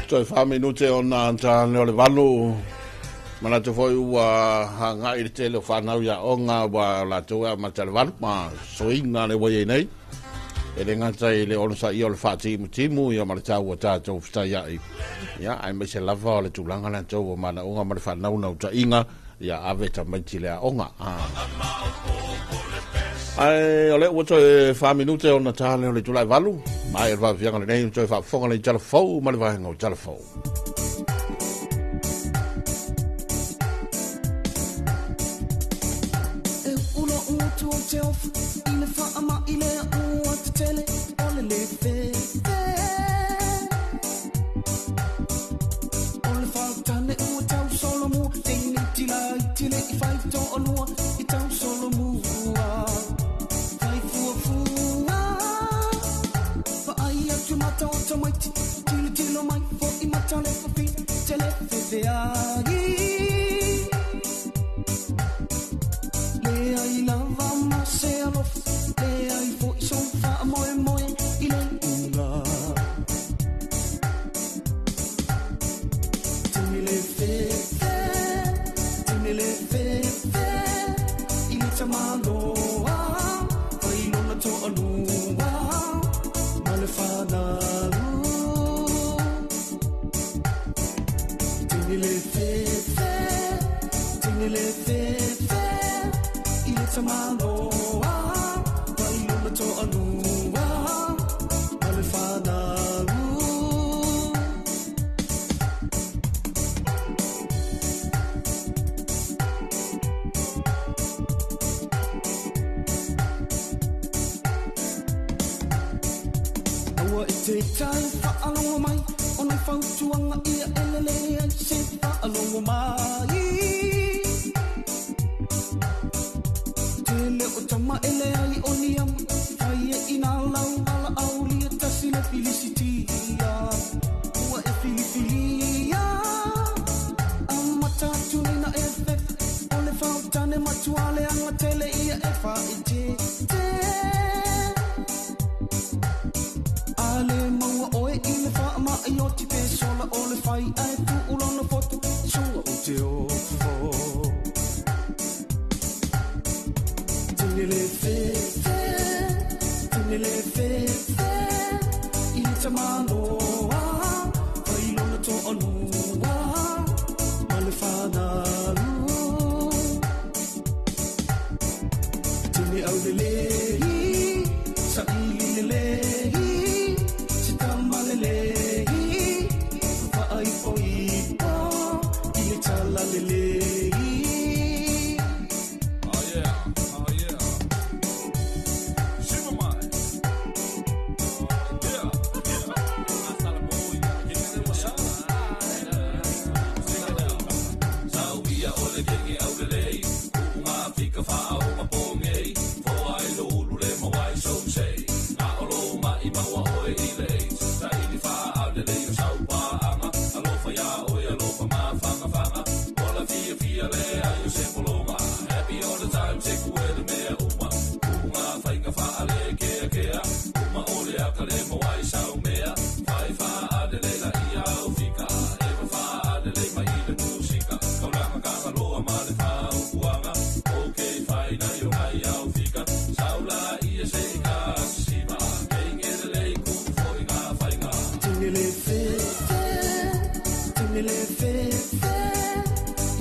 Toi fa minute ona ta le valu. Mana te foi ua hanga i te le whanau ia onga wa la toa ma te le valu ma soinga le wai nei. E le ngata i le onsa i o le whati timu i o ma le tau o tātou whitai ai. Ia, ai mai se lava o le tūlanga la tau o mana onga ma le whanau nau ta inga. Ia, ave ta maiti lea onga. Ai, o le ua toi wha minute ona ta le o le tūlai valu. Mai e rwa fianga le nei, toi wha whonga le jala fau, ma le vahenga o jala fau.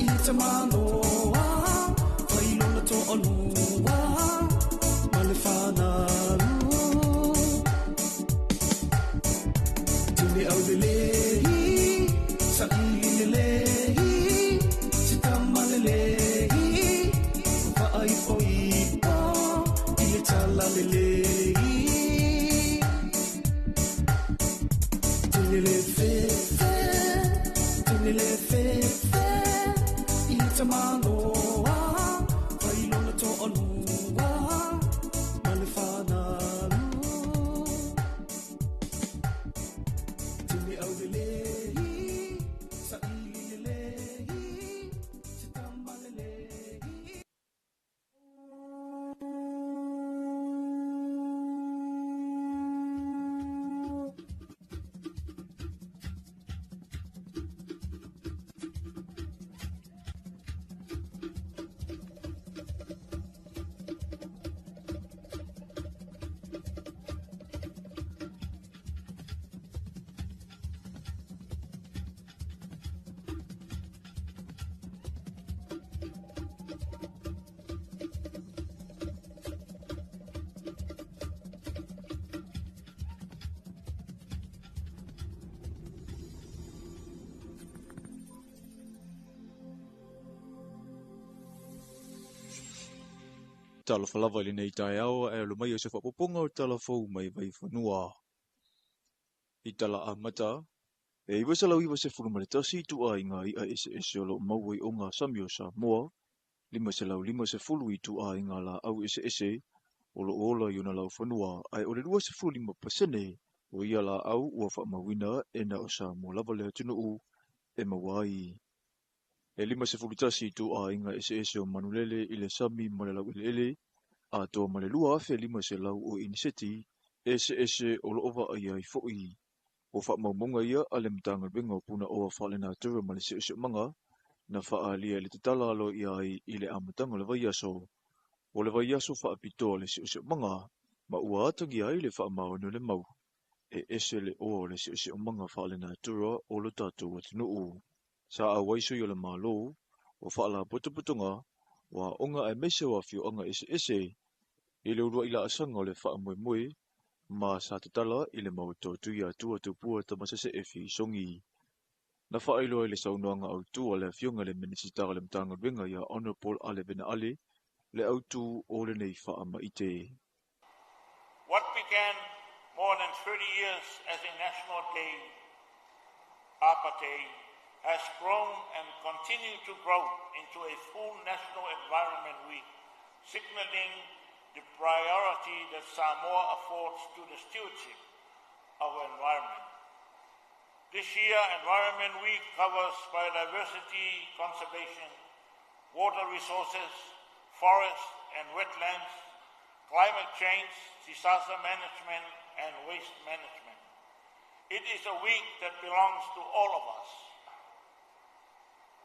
It's a man, oh, I love to talo falava le nei tai au e lo mai o se whapoponga o tala fau mai vai whanua. I tala a mata, e iwa salau iwa se furu maritasi tu a inga i a ese o lo mauai o ngā sami o Samoa, lima se fulu i tu a inga la au ese o lo ola i ona lau whanua, ai o le 25% o ia la au ua whaamawina e na o Samoa lava lea tunu u e mawai. E lima se fulutasi tu a inga ese o manulele i le sami ma le lau ele a toa ma le lua afe lima se lau o iniseti ese o lo ova ai ai fo'i. O whaamaumonga ia a le mtanga benga o puna oa whaale nā tura ma le se manga na whaalia le tatala alo i ai i le amatanga le vai aso. O le vai aso whaapitoa le se manga ma ua atangi ai le whaamau no le mau. E ese le o le se manga whaale nā tura o lo tātou atinu u. Sa a waiso i o le malo, o whaala putuputunga, wa onga e mese wa fio anga ese, i le urua ila asanga o le wha mue, ma sa tatala i le mauto tuia tua tupua tamasese e fi songi. Na wha ailo i le saunoanga au tua le fionga le minisitara le mtanga wenga ia Honorable Ale Vena Ale, le au tu o le nei wha ama ite. What began more than 30 years as a national day, Apartheid, has grown and continued to grow into a full National Environment Week, signaling the priority that Samoa affords to the stewardship of our environment. This year, Environment Week covers biodiversity conservation, water resources, forests and wetlands, climate change, disaster management, and waste management. It is a week that belongs to all of us.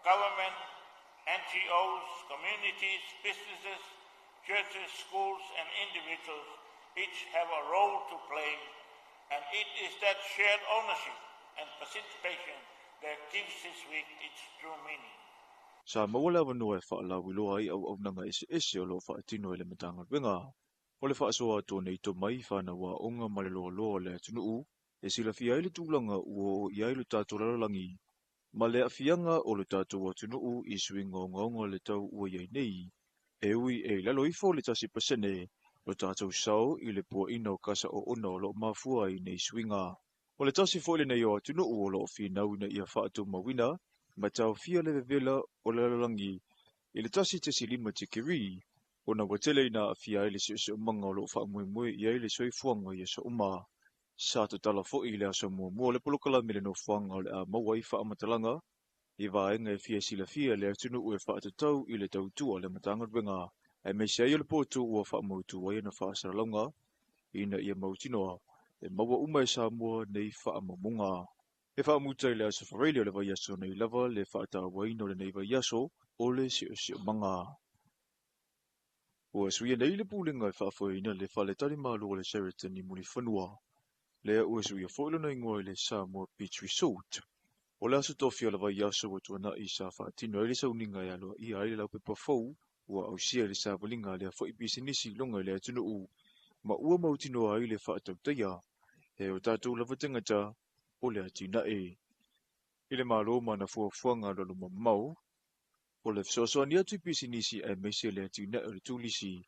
Government, NGOs, communities, businesses, churches, schools, and individuals each have a role to play, and it is that shared ownership and participation that gives this week its true meaning. Sa mawala wanoa e whaalau iloa ai au nanga ese o lo whaatino e le matanga wenga. O le whaasoa ato nei to mai whana wa onga malelo loa le atunu u, e sila fia ile tūlanga ua i ailu tātou lalalangi. Ma le afianga o le tātou atunu u i suinga o ngaunga le tau ua iai nei, e ui e lalo ifo le tasi pasene, o tātou sao i le pua ina o kasa o ona o lo mafua i nei suinga. O le tasi fo le nei o atunu u o lo fi nauna ia whaatu mawina, ma tau fia le vela o le lalalangi, i le tasi te silima te kiri, o na watele ina afia i le se manga o lo wha mue i ai le soifuanga i asa uma. Sa te tala fo i le asa mua le polokala me le no fuanga o le a mawai wha amatalanga, i vaenga e fia sila fia le atunu u e wha atatau i le tautua le matanga wenga, e me se ai o le potu ua wha mautu wai na wha asaralonga, ina ia mautinoa, e maua uma e sa mua nei wha amamunga. E wha amuta i le asa whareile o le vai aso nei lava le wha ata waino le nei vai aso o le si manga. Ua suia nei le pūlinga e whaafoina le whale tari malu o le Sheraton i muli whanua. Lea ua suia whailona ingoa i le Samoa Beach Resort. O le aso tofia le vai aso o tuana i sa whaatino e le sauninga e aloa i ai le lau pepa fau, ua au sia le sa walinga le a whai bisinisi longa i le atunu u, ma ua mautino ai le whaatauteia, e o tātou lava tangata o le atina e. I le malo mana fuafuanga lolo mamau, o le fsoasoani atu i pisinisi e meise le atina o le tūlisi,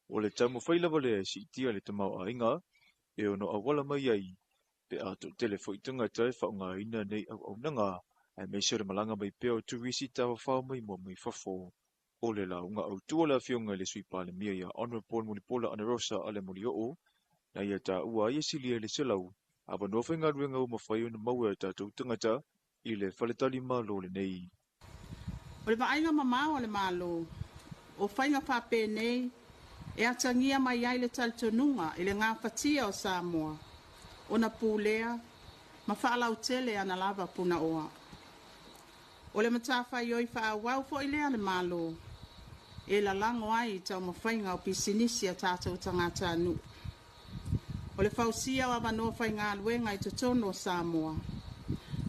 o le tamu whailava le si itia le tamau a inga, e ono awala mai ai, pe ato telefo i tangata e whaunga ina nei au nanga, e meise le malanga mai peo turisi tawa whao mai mua mai fafo. O le launga au tua la fionga le sui pale mia ia Honorable Mulipola Anarosa ale muli o, na ia ta ua ia silia le selau, ava nofa ngā ruenga o mawhai na maua tātou tangata, i le whaletali malo le nei. O le vaenga mamao le malo, o whainga whape nei, e atangia mai ai le taltonunga i le ngā whatia o Samoa, o na pūlea, ma whaalau tele ana lava puna oa. O le matawhai oi whaawau fo i lea le malo, e la lango ai tau mawhainga o pisinisi a tātou tangata nu. O le whausia wa manoa whainga aluenga i tutono o Samoa,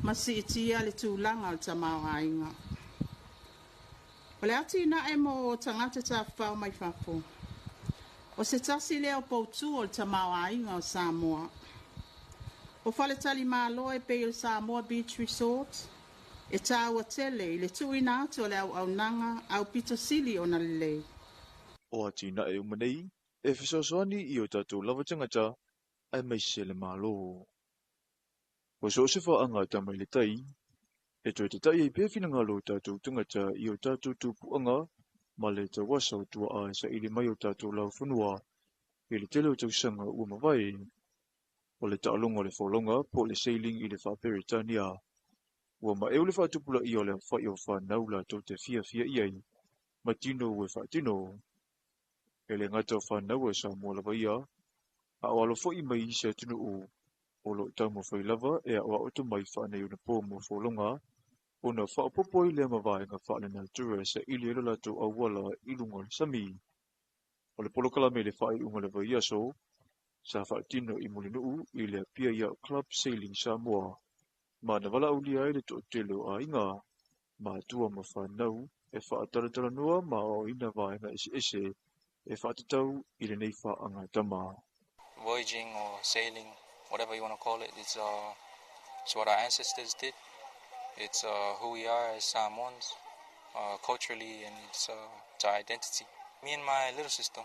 ma si itia le tūlanga o tamau hainga. O le ati ina e mo tangata ta whao mai whafo. O se tasi leo poutu o le tamau hainga o Samoa. O whale tali malo e pe il Samoa Beach Resort, e tāua tele i le tuina atu o le au nanga au pita sili o na lelei. o atina e umanei, e fisosoani I o tātou lava tangata, ai mai se le malo. O so se whaanga tamai le tai, e toi te tai e pewhina ngalo tātou tangata I o tātou tūpuanga, ma le ta wasau tua a sa ili mai o tātou lau whanua, I le tele o tausanga ua mawai, o le taalonga le wholonga, po le sailing I le whaperitania, ua ma eo le whatupula I o le whai o whanau la tau te fia iai, ma tino ue whatino, e le ngata o whanau e sa mua lava ia, a o alo fo I mai se tunu o lo tau mo whai lava e a o auto mai whanei una pō mo wholonga, o na whaapopoi le mawai ngā whaale na tura sa ili ero lato a wala ilunga le sami, o le polokala me le whai unga le vai aso, sa whaatino I mulinuu I le pia ia Club Sailing Samoa, ma na wala uli ai le to telo a inga, ma tua ma whanau, e whaataratara noa ma o ina vaenga ese, e whaatatau I le nei whaanga tama. Voyaging or sailing, whatever you want to call it, it's what our ancestors did. It's who we are as Samoans, culturally, and it's our identity. Me and my little sister,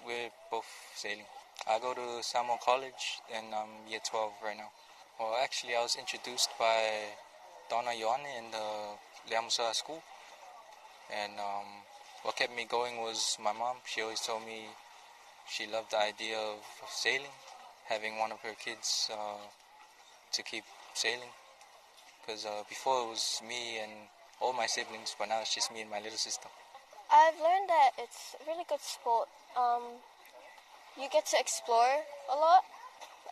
we're both sailing. I go to Samoan College and I'm year 12 right now. Well, actually, I was introduced by Donna Ioane in the Leamusa school. And what kept me going was my mom. She always told me she loved the idea of sailing, having one of her kids to keep sailing. Because before it was me and all my siblings, but now it's just me and my little sister. I've learned that it's a really good sport. You get to explore a lot,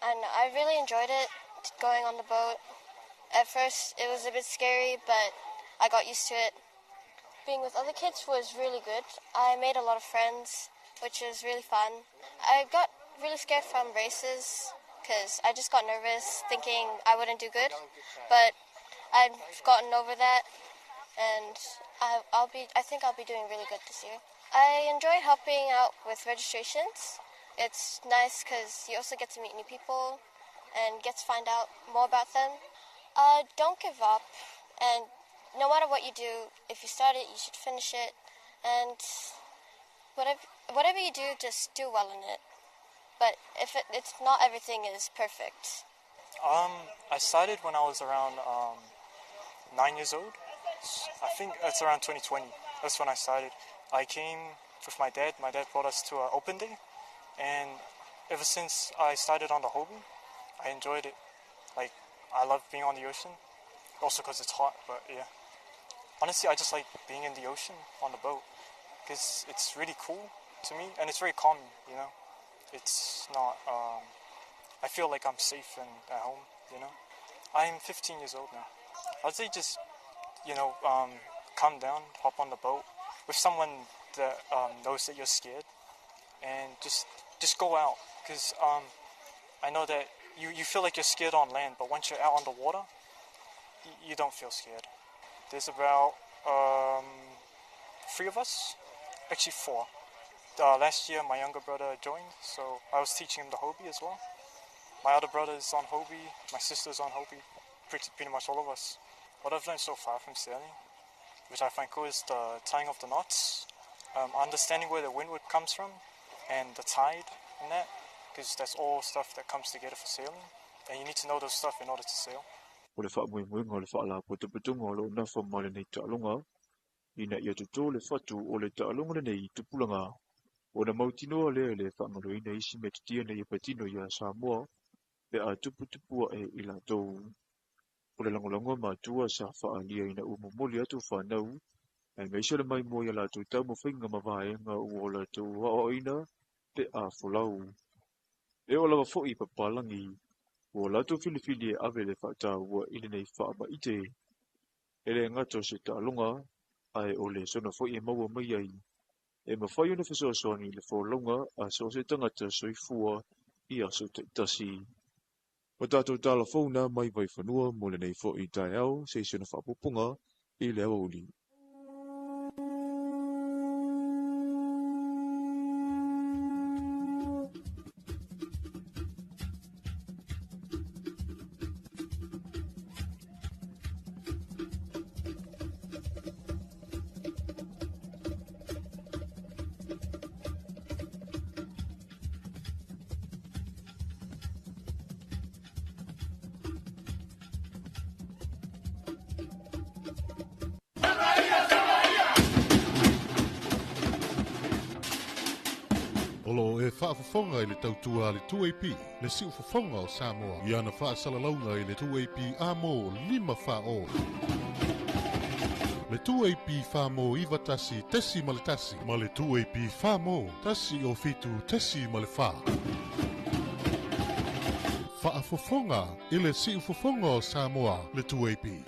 and I really enjoyed it, going on the boat. At first, it was a bit scary, but I got used to it. Being with other kids was really good. I made a lot of friends, which is really fun. I got really scared from races, because I just got nervous, thinking I wouldn't do good, but I've gotten over that, and I think I'll be doing really good this year. I enjoy helping out with registrations. It's nice because you also get to meet new people and get to find out more about them. Don't give up, and no matter what you do, if you start it, you should finish it, and whatever you do, just do well in it. But if it's not everything is perfect. I started when I was around 9 years old. I think it's around 2020. That's when I started. I came with my dad. My dad brought us to an open day. And ever since I started on the Hobie, I enjoyed it. Like, I love being on the ocean. Also because it's hot, but yeah. Honestly, I just like being in the ocean on the boat. Because it's really cool to me. And it's very calming, you know. It's not, I feel like I'm safe and at home, you know. I'm 15 years old now. I'd say just, you know, calm down, hop on the boat with someone that knows that you're scared, and just go out. Because I know that you feel like you're scared on land, but once you're out on the water, you don't feel scared. There's about 3 of us, actually 4. Last year, my younger brother joined, so I was teaching him the Hobie as well. My other brother's on Hobie, my sister's on Hobie, pretty much all of us. What I've learned so far from sailing, which I find cool, is the tying of the knots, understanding where the windward comes from, and the tide and that, because that's all stuff that comes together for sailing, and you need to know those stuff in order to sail. O le whaamui le whaala putuputunga o lo na whamale nei taalonga, ina ia tuto le whatu o le taalonga nei tupulanga, o na mautinoa lea le whaangaloina isi me tutia nei patino ia Samoa, pe a tuputupua e ila tou. O le langolonga mātua sa whaalia ina umomoli atu whanau, e meisa le mai moia la tu tau mo whainga mawaenga ua la tu waoina pe a wholau. E o lawa fo I papalangi, o la tu filifili e ave le whata ua ili nei whaama ite. E le ngato se taalonga, ai o le sona fo I maua mai ai. E mawhai ona whasoasoni le wholonga a so se tangata soifua I aso te tasi. O tātou tāla whauna mai vai whanua mo le nei fo I tai au se sona whapopunga I le awa uli. whaafafonga i le tautua le 2AP, le si ufafonga o Samoa. I ana whaasalaunga i le 2AP amo 5 whao. Le 2AP whamo iwa tasi tesi ma le tasi, ma le 2AP whamo tasi o fitu tesi ma le wha. Whaafafonga i le si ufafonga o Samoa, le 2AP.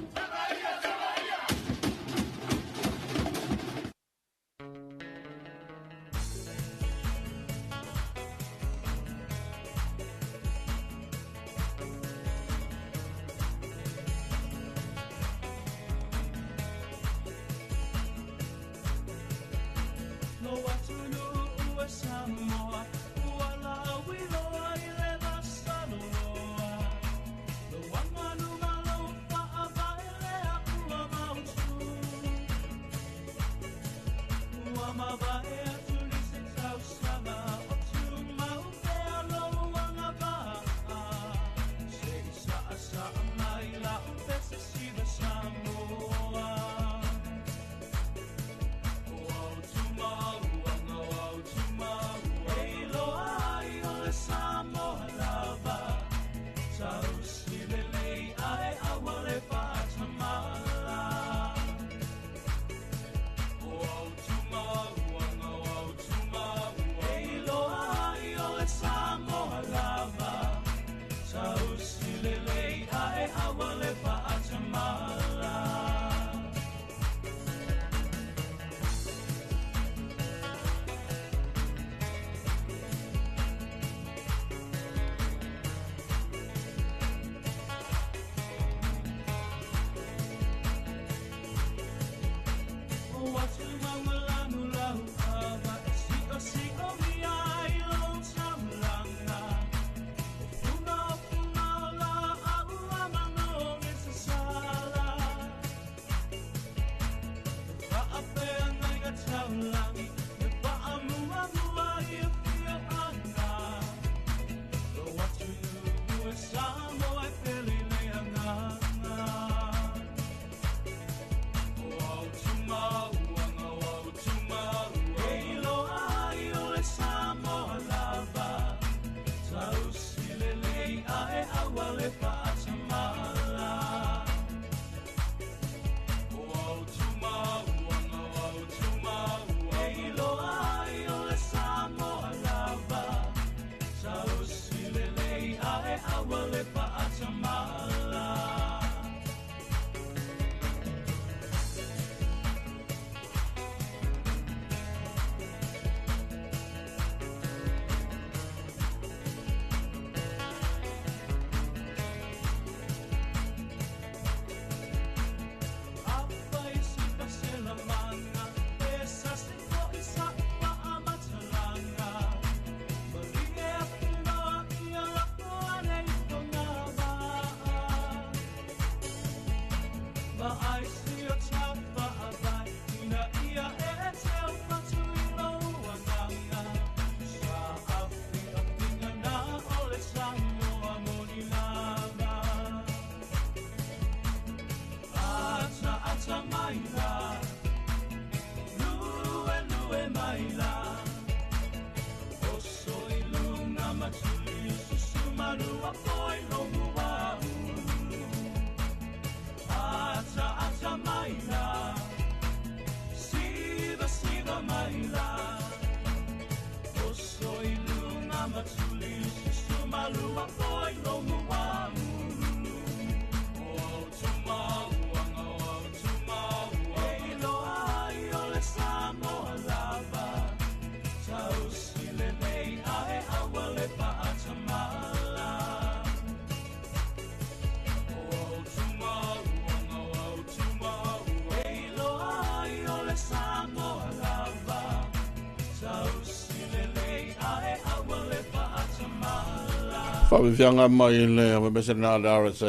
Whawhianga mai le wabesena da RSA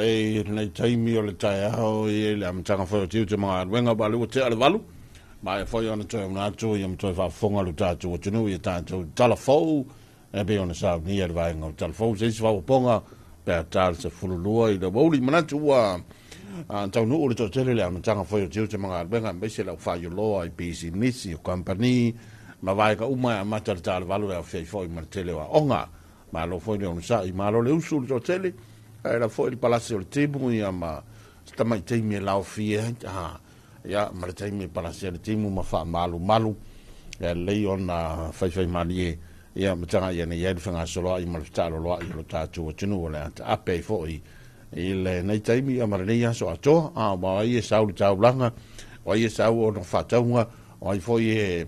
nei taimi o le tai au i le amtanga whao tiu te mga wenga balu o te ale walu. Mai whai ana toi amna atu i amtoi whaafonga lu tātu o tunu i tātu talafou e be ona sa ni e vaenga o talafou se isi whaoponga pe a tāle se fululua i le wauli manatu ua tau nu o le tō tele le amtanga whao tiu te mga wenga mbese lau whai loa i pisi nisi o company ma vai ka uma ma tar tar valu e fei foi ma tele wa onga ma lo foi le sa I ma lo le usul jo tele era foi il palazzo del tibu ia ma sta mai te mi la fie ha ia ma te mi palazzo del tibu ma fa malu e lei ona fai mali ia ma tanga ia ne ia fanga solo I ma talo lo I lo tatu tunu le ape foi il nei taimi a marania so ato a wa ia sau blanga o ia sau no fatonga o I foi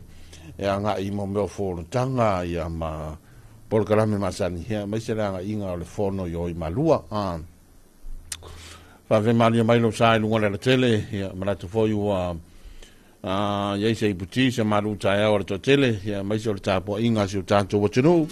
e anga I mo me fo tanga ia ma por kalame masani hea mai se anga inga o le fono yo I malua a fa ve mali mai lo sai lunga le tele ia ma tu foi wa ia se buti se malu tai o to tele ia mai se o tapo inga se o tanto wotunu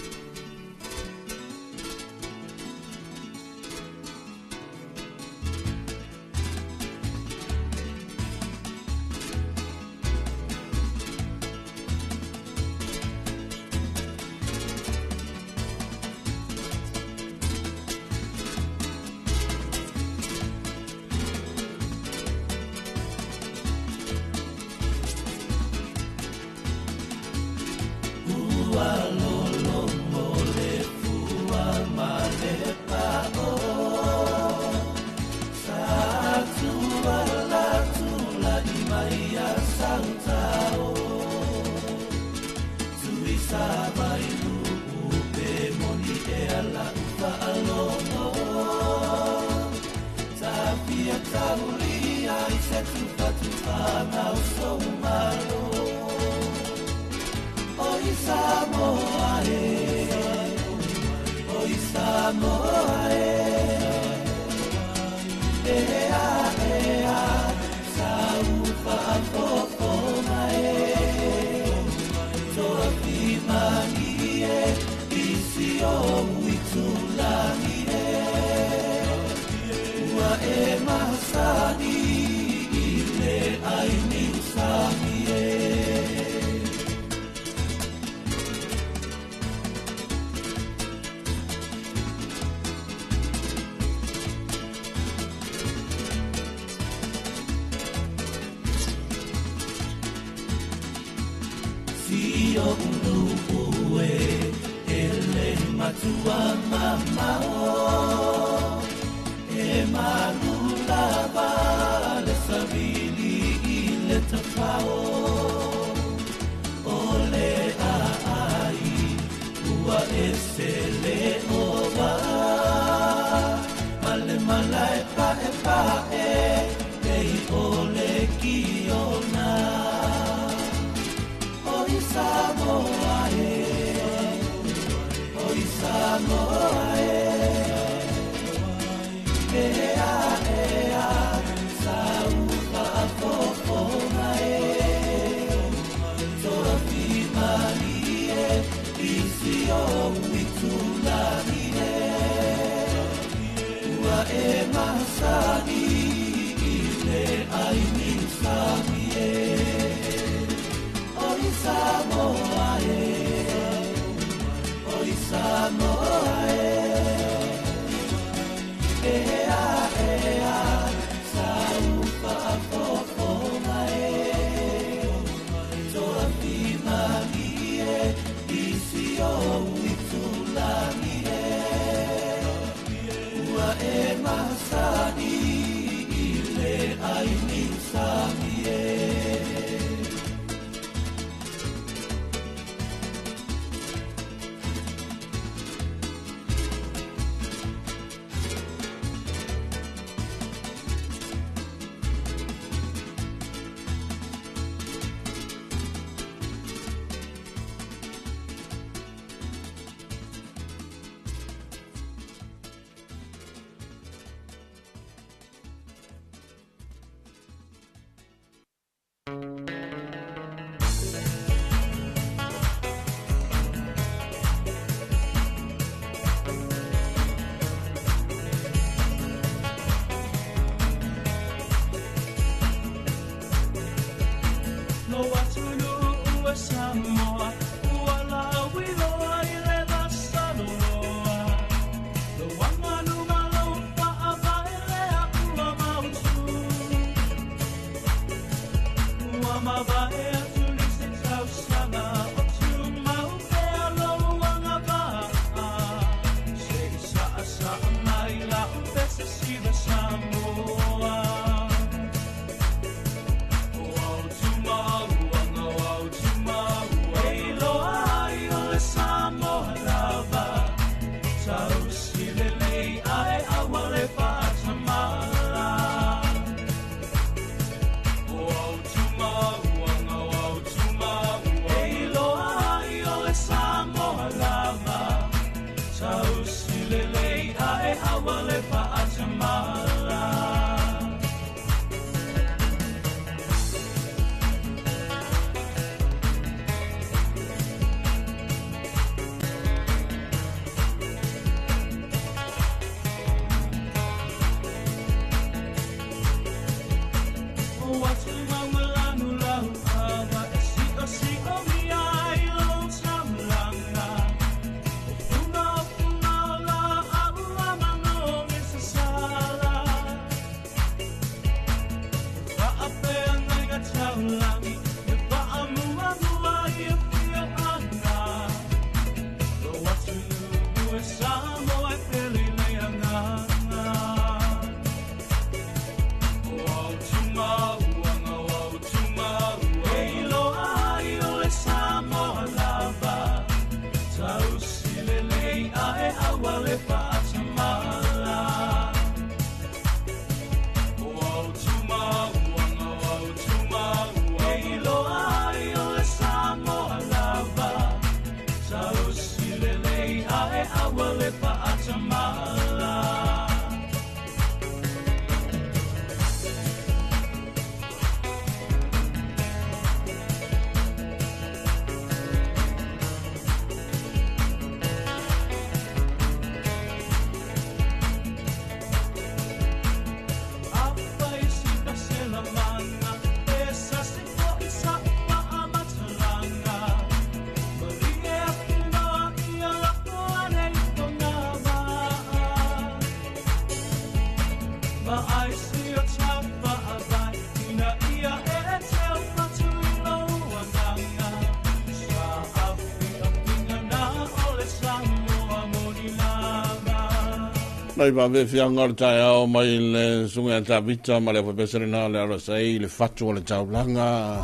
Nei va ve fianga o tai au mai le sunga ta vita ma le professorina le aro sai le fatu le tau langa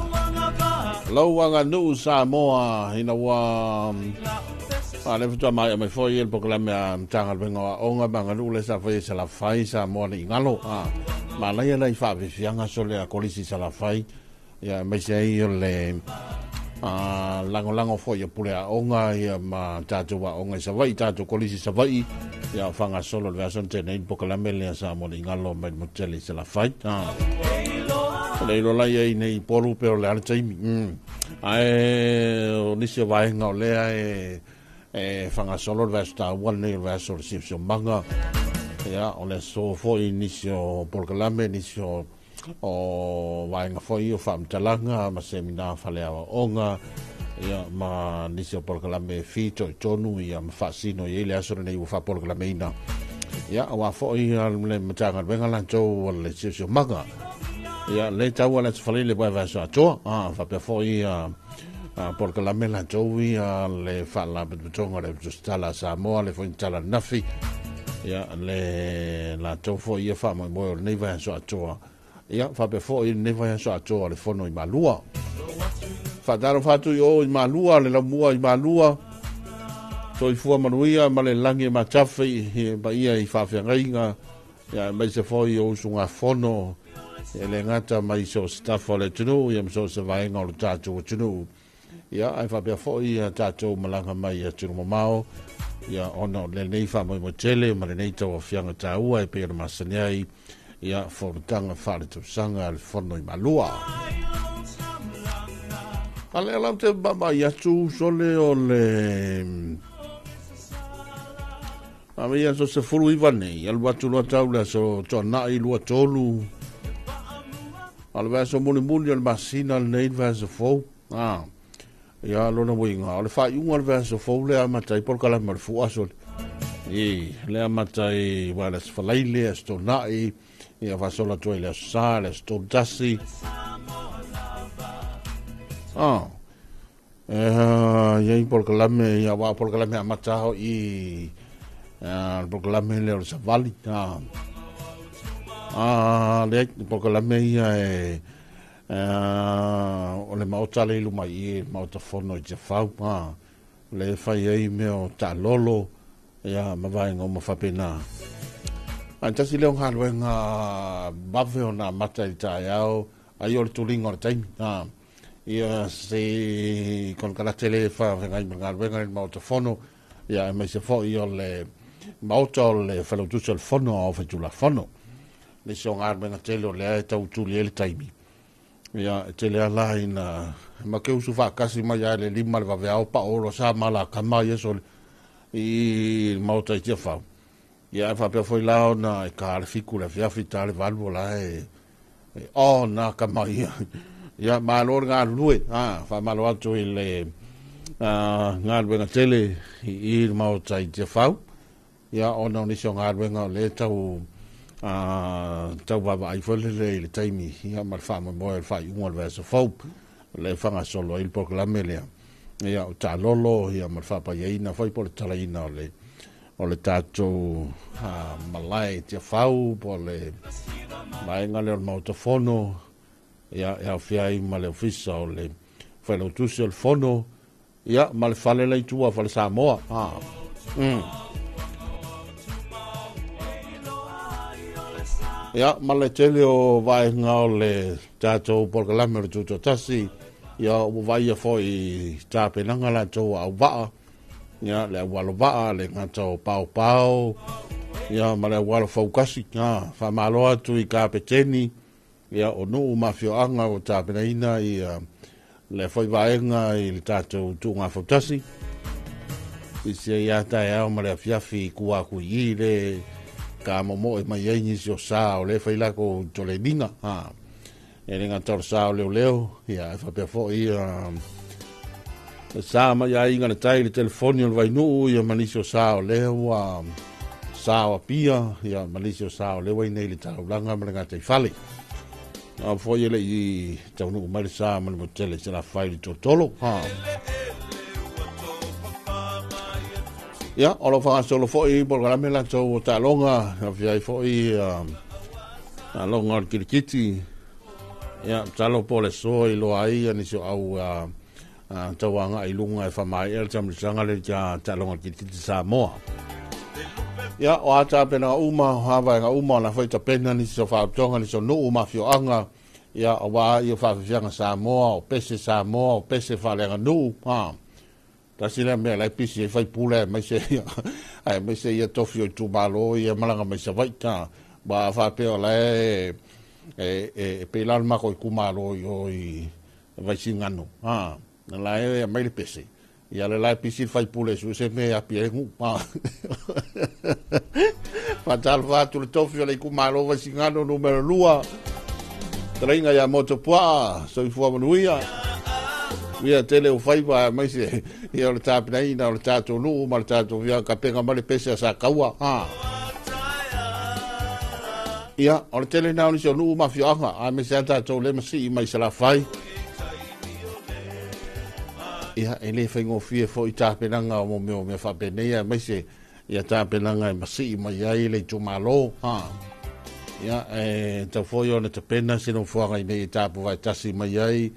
lauanga nu Samoa ina wa ale futa mai mai foi el proclama tanga venga onga banga nu le sa foi sa la fai Samoa ni ngalo ma la ia lai fa ve fianga so le kolisi sa la fai ya mai sei le lango foi pule onga ia ma tatu wa onga sa vai tatu kolisi sa vai ya fanga solo le ason tene in proclama le Samoa ni ngalo mai moteli sa la fai le lo la ia nei polu pero le altaimi ai nisi vai nga le fanga solo le sta wal nei le so si manga ya ole so foi inicio proclama inicio o vai nga foi o fam talanga ma semina fale onga ya ma inicio proclama fito tonu ya ma fasino ye le aso nei o fa proclama ina ya wa foi le matanga venga lancho le si manga ya le tau ala fale le vai so to fa pe foi porque la mela jowi le fa la betonga le justala Samoa le foi tala nafi ya le la to foi ia fa mo nei vai so to ya fa pe foi nei vai so to le fono i malua fa daro fatu yo i malua le la mua i malua so i fu manuia ma le langi ma tafi ba ia i fa fenga ya mai se foi o sunga fono le ngata mai so staff le tunu ia so se vai ngol tatu tunu ya ai fa be foi tatu malanga mai tunu mau ya ono le nei fa mo tele ma le nei to fianga tau ai pe ma saniai ya fortanga fa le sanga al forno i malua ale lam te baba ya tu sole ole avia so se fulu i vane al watu lo taula so tona i lo tolu al verso muni al masina al nei verso fo ya lo na winga al fa un al verso fo le amatai por kala mar fu asol le amatai wala sfalaile sto nai ya va solo to le sale sto dasi ya por kala me ya va por kala me amatao i por kala me le sa vali le porque la meia o le mautale lu mai mauta fono je fau le fai ai meo ta lolo ya ma vai ngo ma fa pena anta si le on halu nga bave ona mata ita yao ai o tulingo le time ia se con kala tele fa ngai venga il mauta fono ya me se fo io le mauta le fa lo tu sul fono o fa tu la fono le son arme na tele le tau tu le taimi ya tele ala ina ma ke usu fa kasi ma ya le lima le va o pa o sa mala kama ye sol i mauta je fa ya fa pe foi la na ka fiku la fia fitale valvola na kama ya ma lo nga lui fa ma lo tu le ngarbe na tele i mauta je fa ya ona ni son arme nga le tau tau baba ai fole le taimi ia mal fa mo el fa un al verso fo le fanga solo il proclame le ia o ta lolo ia mal fa pa ina foi por tala ina o le tato malai te fau po le mai ngale o motofono ia fiai ma le ofisa o le fa lo tu sul fono ia mal fale le tua fa Samoa ia male tele o vai ngao le tato proclame o tuto tasi ia o vai foi tape nanga la to au va ia le walo va le ngato pau ia male walo focasi fa malo atu I kapeteni ia o no mafio anga o tape ina ia le foi vaenga I tato tunga fotasi isi ia ta ia male fiafi kua kuile ka momo e mai ni so sa o le fai la ko tole dinga e ringa tor sa o leo ia fa pe fo sa ma ia inga le tai le telefoni o vai nu ia manisio sa o leo sa o pia ia manisio sa o leo nei le tau langa ma ngata fale a fo ile I tau nu mai sa ma mo tele se la fai to tolo ia o lo fa solo foi programa la so ta longa via foi a longa kirikiti ia talo pole so I lo ai ani so au tawanga I lunga fa mai el jam sanga le ja ta longa kirikiti Samoa ia o ata pena uma hava nga uma na foi ta pena ni so fa tonga ni so no uma fio anga ia o wa ia fa fianga Samoa o pese Samoa o pese fa le no ta sila me la pisi fai pula mai se ai mai se ia tofio tu malo ia malanga mai se vai ta ba fa pe ola pe la ma ko kumalo yo I vai singano na la mai le pisi ia la pisi fai pula su se me a pie ngu fa tal va tu le tofio le kumalo vai singano numero lua trainga ya moto poa so I fu manuia ia tele o fai va mai se ia o tap nei na o tato no ma tato via ka penga male pese sa kaua ia o tele na ni so no ma fianga a me se tato le masi mai se la fai ia ele fai ngo fie fo I tap nanga mo me fa benea mai se ia tap nanga masi mai ai le tu malo ia ta foi ona te pena se no fo ai nei tap vai tasi mai ai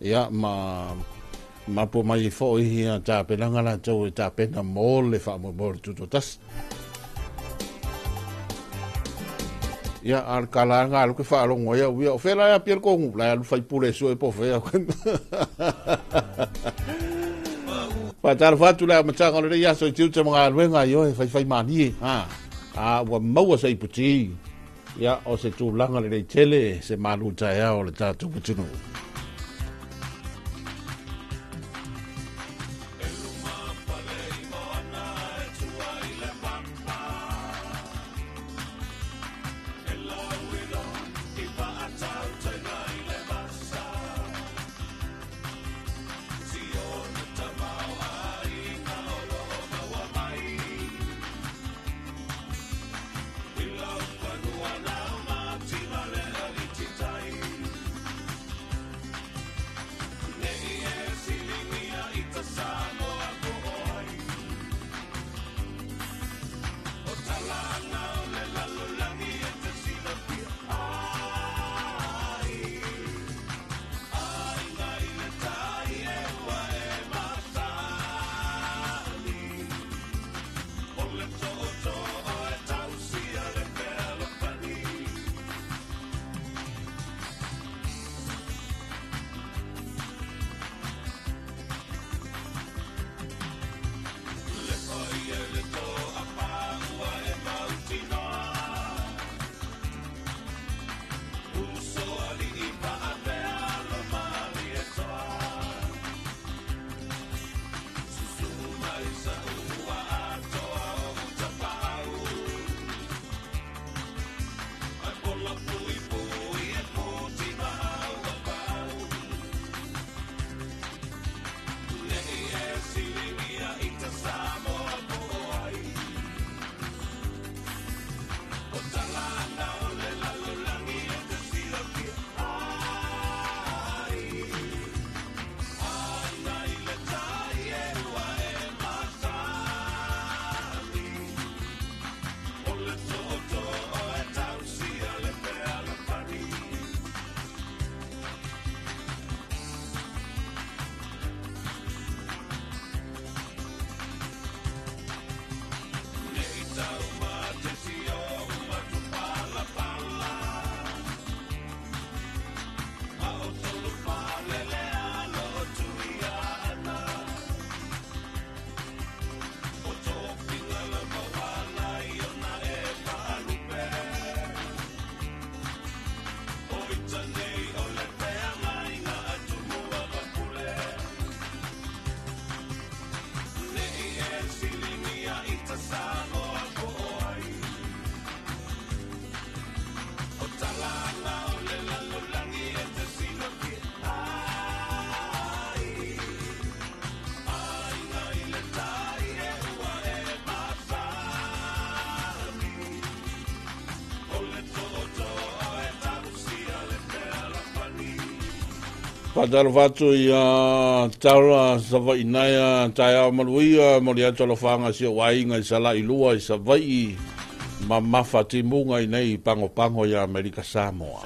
ia ma po mai fo ia ta penanga la to ta pena mole fa mo tuto tas ia al kalanga lo que fa lo ngoia o fela ia pier ko la lu fai pule so e po fe pa tar fa tu la mata ko le ia so tiu te mga luenga yo fai mani wa mau sai puti ia o se tu langa le tele se malu ta ia o le ta tu putu Padaro fatu ia taura sava inaya taia maluia mori atu alofanga si wainga i sala ilua i savai ma mafati munga i nei pango ia Amerika Samoa.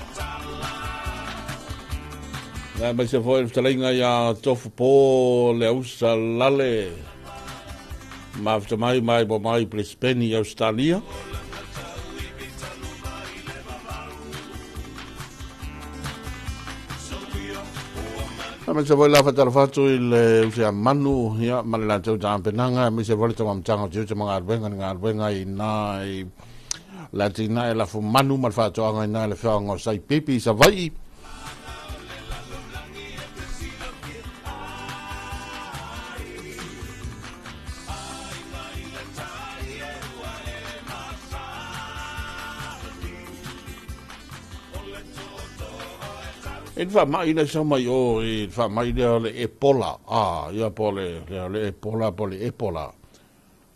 Na mai se foi talinga ia tofu po le usa lale ma mai bo mai Brisbane Australia. Ma se voi la fatala fatu il usia manu ia malala tau tampenanga mi se voi tamam tanga tiu mga arbenga i nai latina la fu manu mal fatu anga nai le fa ngo sai pipi sa vai fa mai na sama yo fa mai le Ebola ia pole le Ebola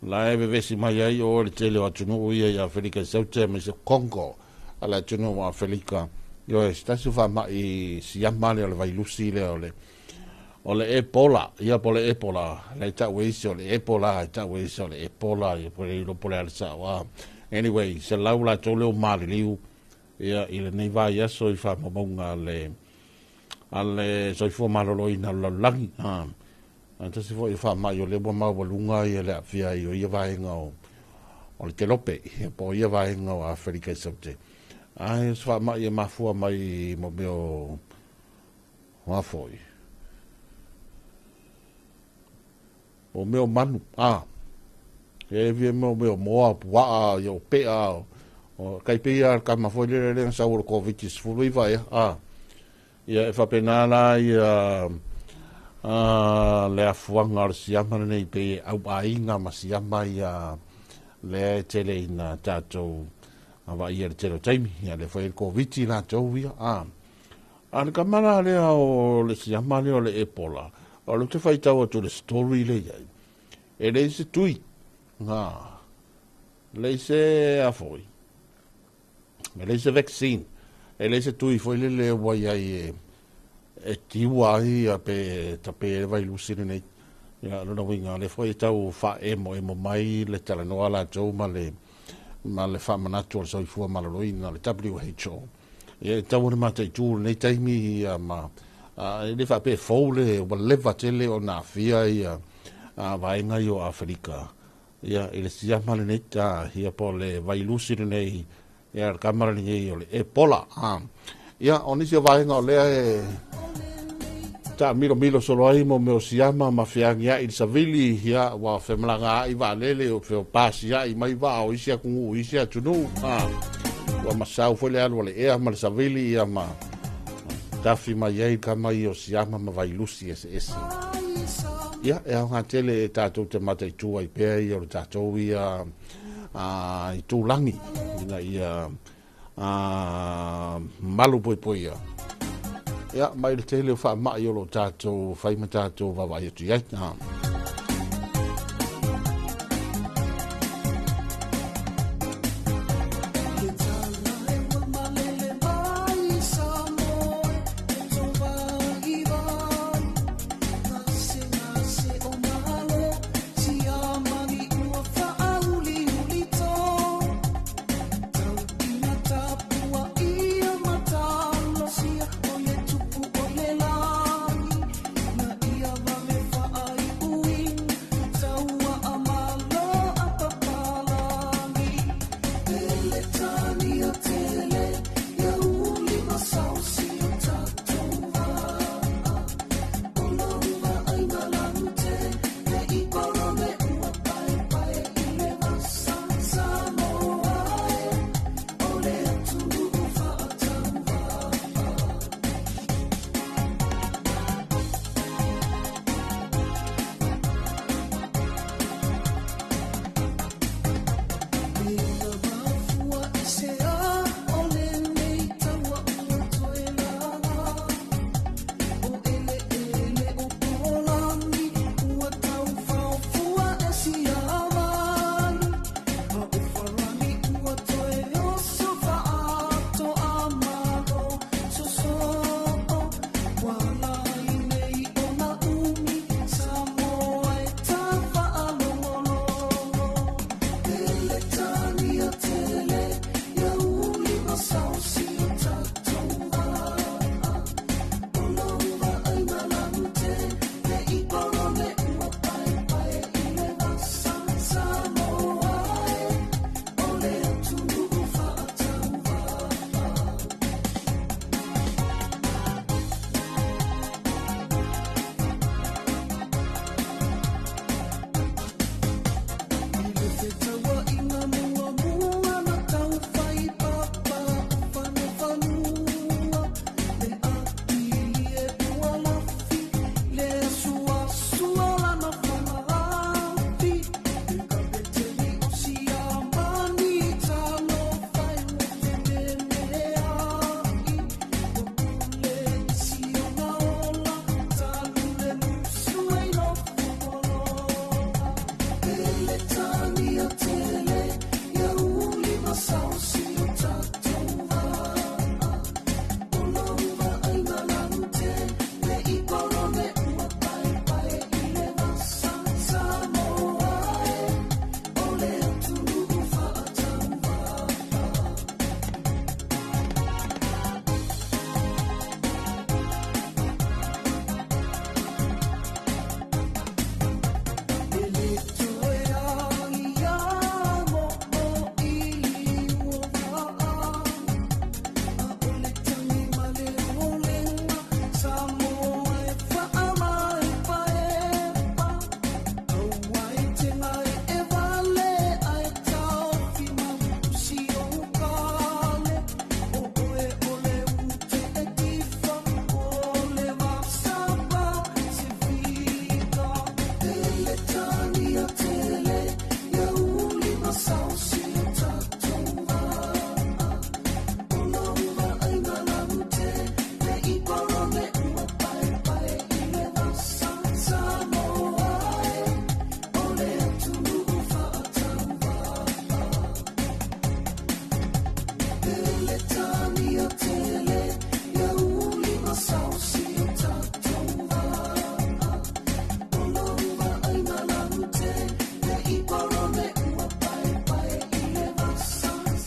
la eve vesi mai ai o le tele atunu ia Afrika Sauti me se Congo ala atunu wa Afrika yo sta su fa mai si amale le vai lusi le Ebola ia pole Ebola le ta weisi le Ebola ta weisi le Ebola ia pole lo pole al sa wa anyway se laula tole o mali liu ia ile nei vai aso i fa monga ale so fo malolo ina langi anta se fo fa mai o le bo ma volunga ia le afia ia vai ngo o le telope po ia vai ngo Afrika Sauti ai so fa mai ma fu mai mo meo wa foi o meo manu e vi mo mo wa yo pe o kai pe ia ka ma foi le sa o covid fu vai ia e whapenala ia le afuanga o siama nei pe au ainga ma siama ia le tele ina tātou awa ia le telo taimi ia le whae COVID la tau ia le kamana lea o le siama lea o le Ebola o le te whai tau atu le story le iai e le se tui le se afoi le se vaccine e le se tui foi le wai ai e tiwa ai a pe tape vai lusine nei ia no winga le foi tau fa emo mai le tala no ala tau ma le fa manatu so fu ma lo ina le WHO e tau le mate tu nei taimi ma le fa pe fole o le vatele o na fia ia vai nga yo Afrika ia ele sia male nei ta ia po le vai lusine nei ia kamera ni o le Ebola ia oni se vai nga le ta milo solo ai mo me siama ma fiangia il savili ia wa femlanga i va lele o fe pasia i mai va o isia ku isia tunu wa masau foi le alo le e ma savili ia ma tafi mai ai kama i o siama ma vai lusi ese ia e ha tele tatou te mate tu ai pe i o tatou ia i tu langi ia malu poi ia mai le tele fa mai o lo tatou fai ma tatou va vai tu ia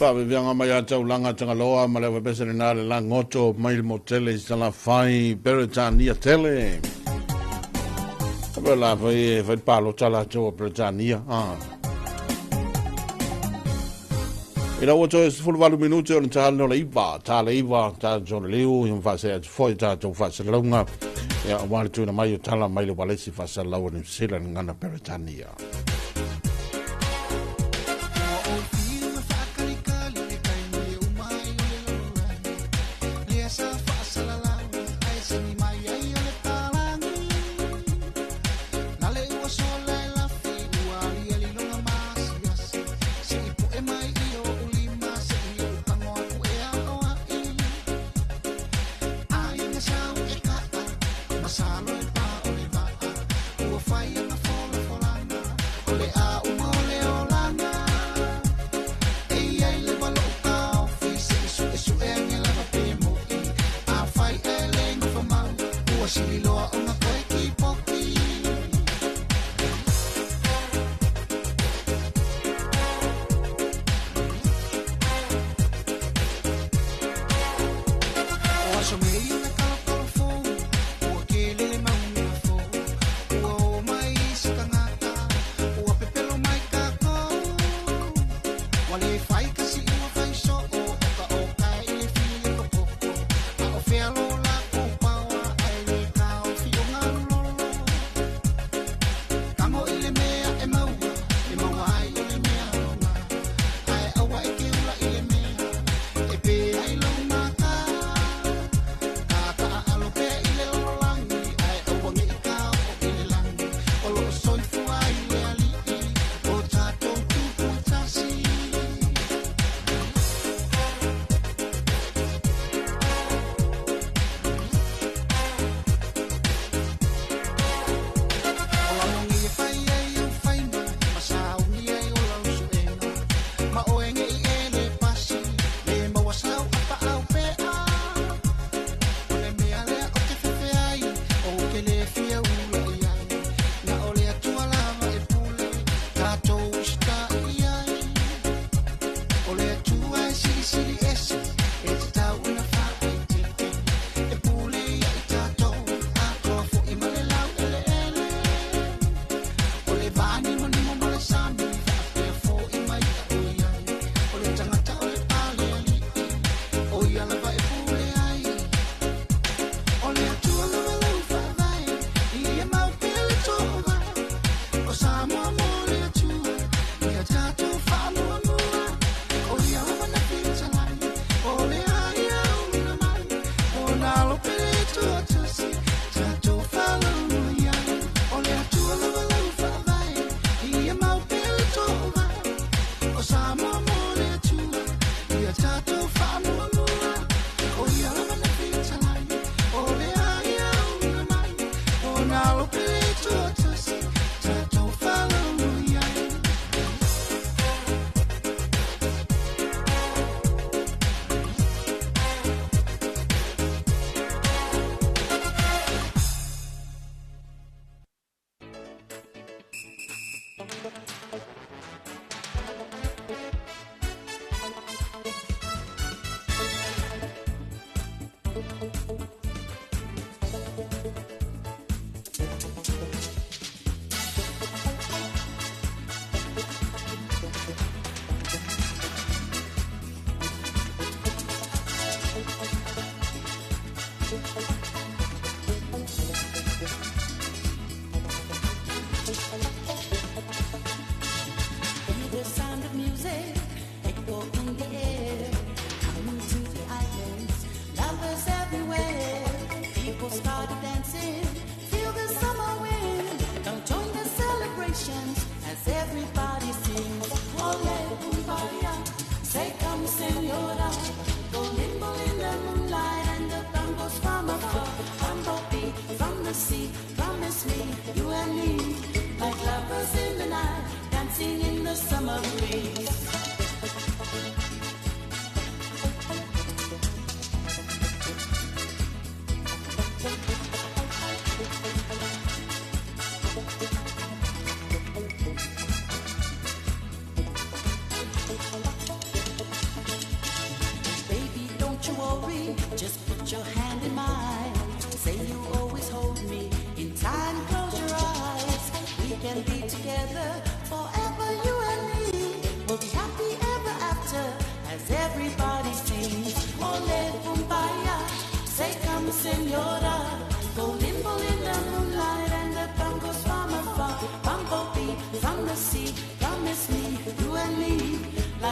Whawewianga mai a taulanga tangaloa ma lewa besere nā le langoto mai le motele sala fai Peretania tele. Ape la fai palo tala tō Peretania. Ina wato e fulvalu minuti o ni tāle no le iwa, tāle jona liu, yung whase a foi tātou whase launga. Ia wale tūna mai o tala mai le walesi whase laua ni sila ngana Peretania.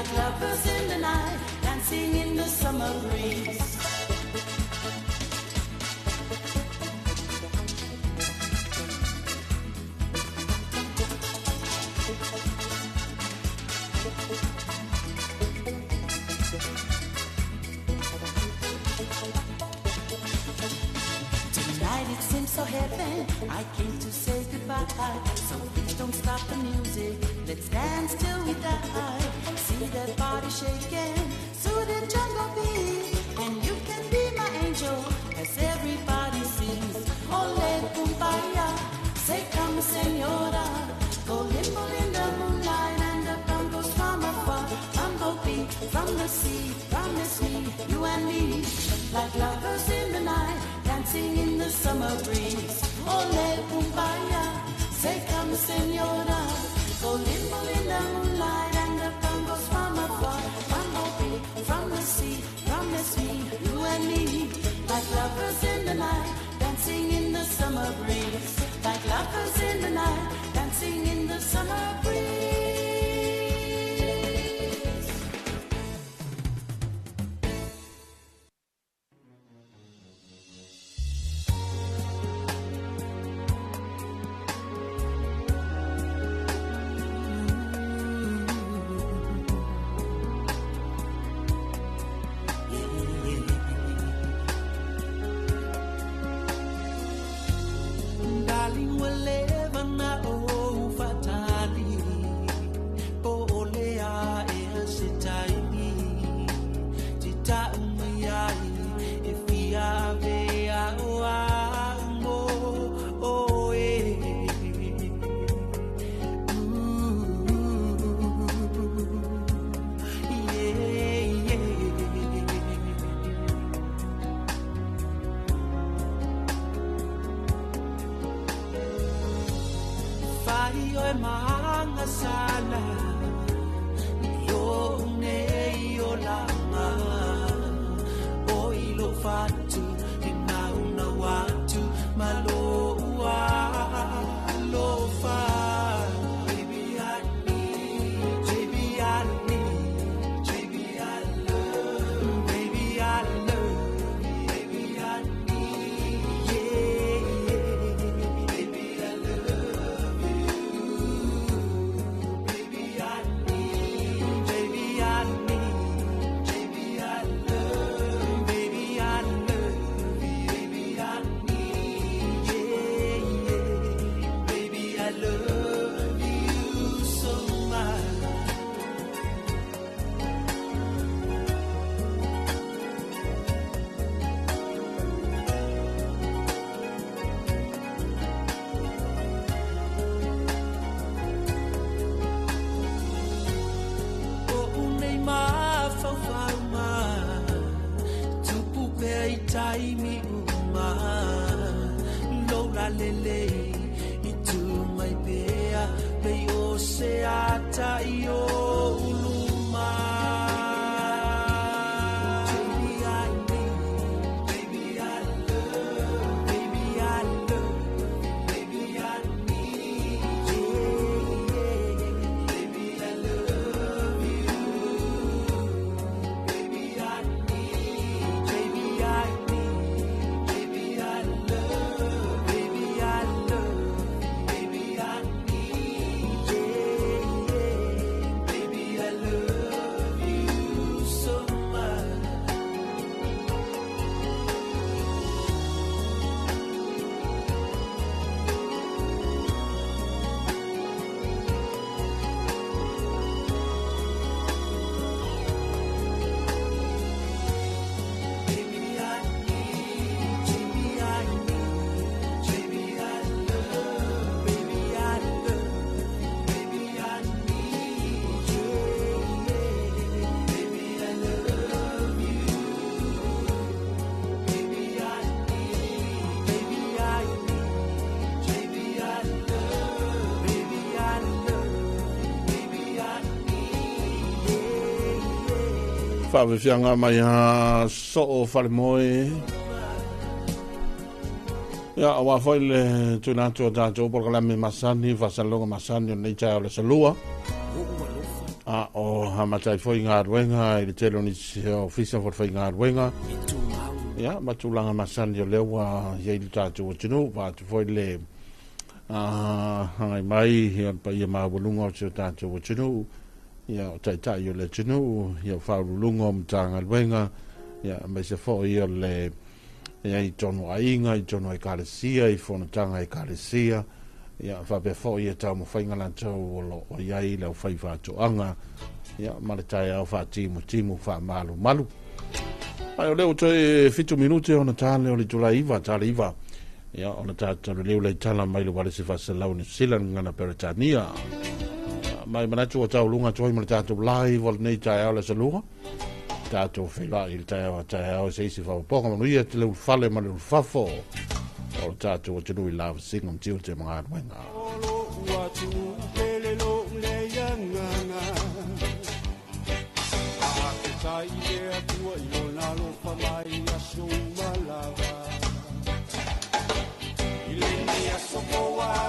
like lovers in the night, dancing in the summer breeze. Tonight it seems so heaven, I came to say goodbye. So please don't stop the music, let's dance till we die. See that body shaking, suited jungle beat. And you can be my angel, as everybody sings. Ole kumbaya, say come senora. Go limbo in the moonlight and the bongos from afar. Bumblebee from the sea, promise me, you and me. Like lovers in the night, dancing in the summer breeze. Ole kumbaya, say come senora. Go limbo in the moonlight and the bongos from afar. Bumblebee from the sea, promise me, you and me. Like lovers in the night, dancing in the summer breeze. Like lovers in the night, dancing in the summer breeze. Darling, we'll live on our own fatally. Polea is a tiny. Tita umyai, if we are there, oh, Fayo mahanga sana, yo ne yo langa, oilo fatu, inauna watu maloa lofa. Baby I need, baby I need, baby I love, baby I love, baby I need, yeah, baby I love you. Baby I need, baby I need, baby I love, baby I love, baby I need, yeah, baby I love you so much. Unei mafaufama, tupu pei taimi uma, lola lele, itu mai pea, pei o se ata I o uluma. Baby I need, baby I love, baby I love, baby I need, yeah, baby I love you. Baby I need, baby I need, baby I love, baby I love, baby I need, yeah, baby I love you so much. Baby I need, baby I need, baby I love, baby I love, baby I need, yeah, baby I love you. Baby I need, baby I need, baby I love, baby I love, baby I need, yeah. Whawhiwhianga mai a so o whare moe. Ia, awa whai le tūnātua tātou porkalame masani, whasalonga masani o nei tai o le salua. o hamatai foi ngā ruenga i le telo ni ofisa foi ngā ruenga ia matulanga masani o lewa ia i tātou o tunu vātu foi le hangai mai ia pa ia mawalunga o tātou o tunu ia o taitai o le tunu ia whaurulunga o mtanga ruenga ia mai se fo ia le ia i tono ainga i tono i kalesia i fonatanga i kalesia ia whape fo ia tau mo whainga lantau o iai leo whai whātoanga ia maletai au whātimu wha malu ai o leo te 7 minute o na tāle o le tula iwa tāle iwa ia o na tātara leo lei tala mai le wale se whasalau ni silan ngana Peretania mai manatu o tau lunga toi male tātou live o nei tai au le salunga tātou whila i le tai au se isi whapoponga manuia te leo whale ma leo whafo o tātou o te nui lava singam tiu te mga anuenga.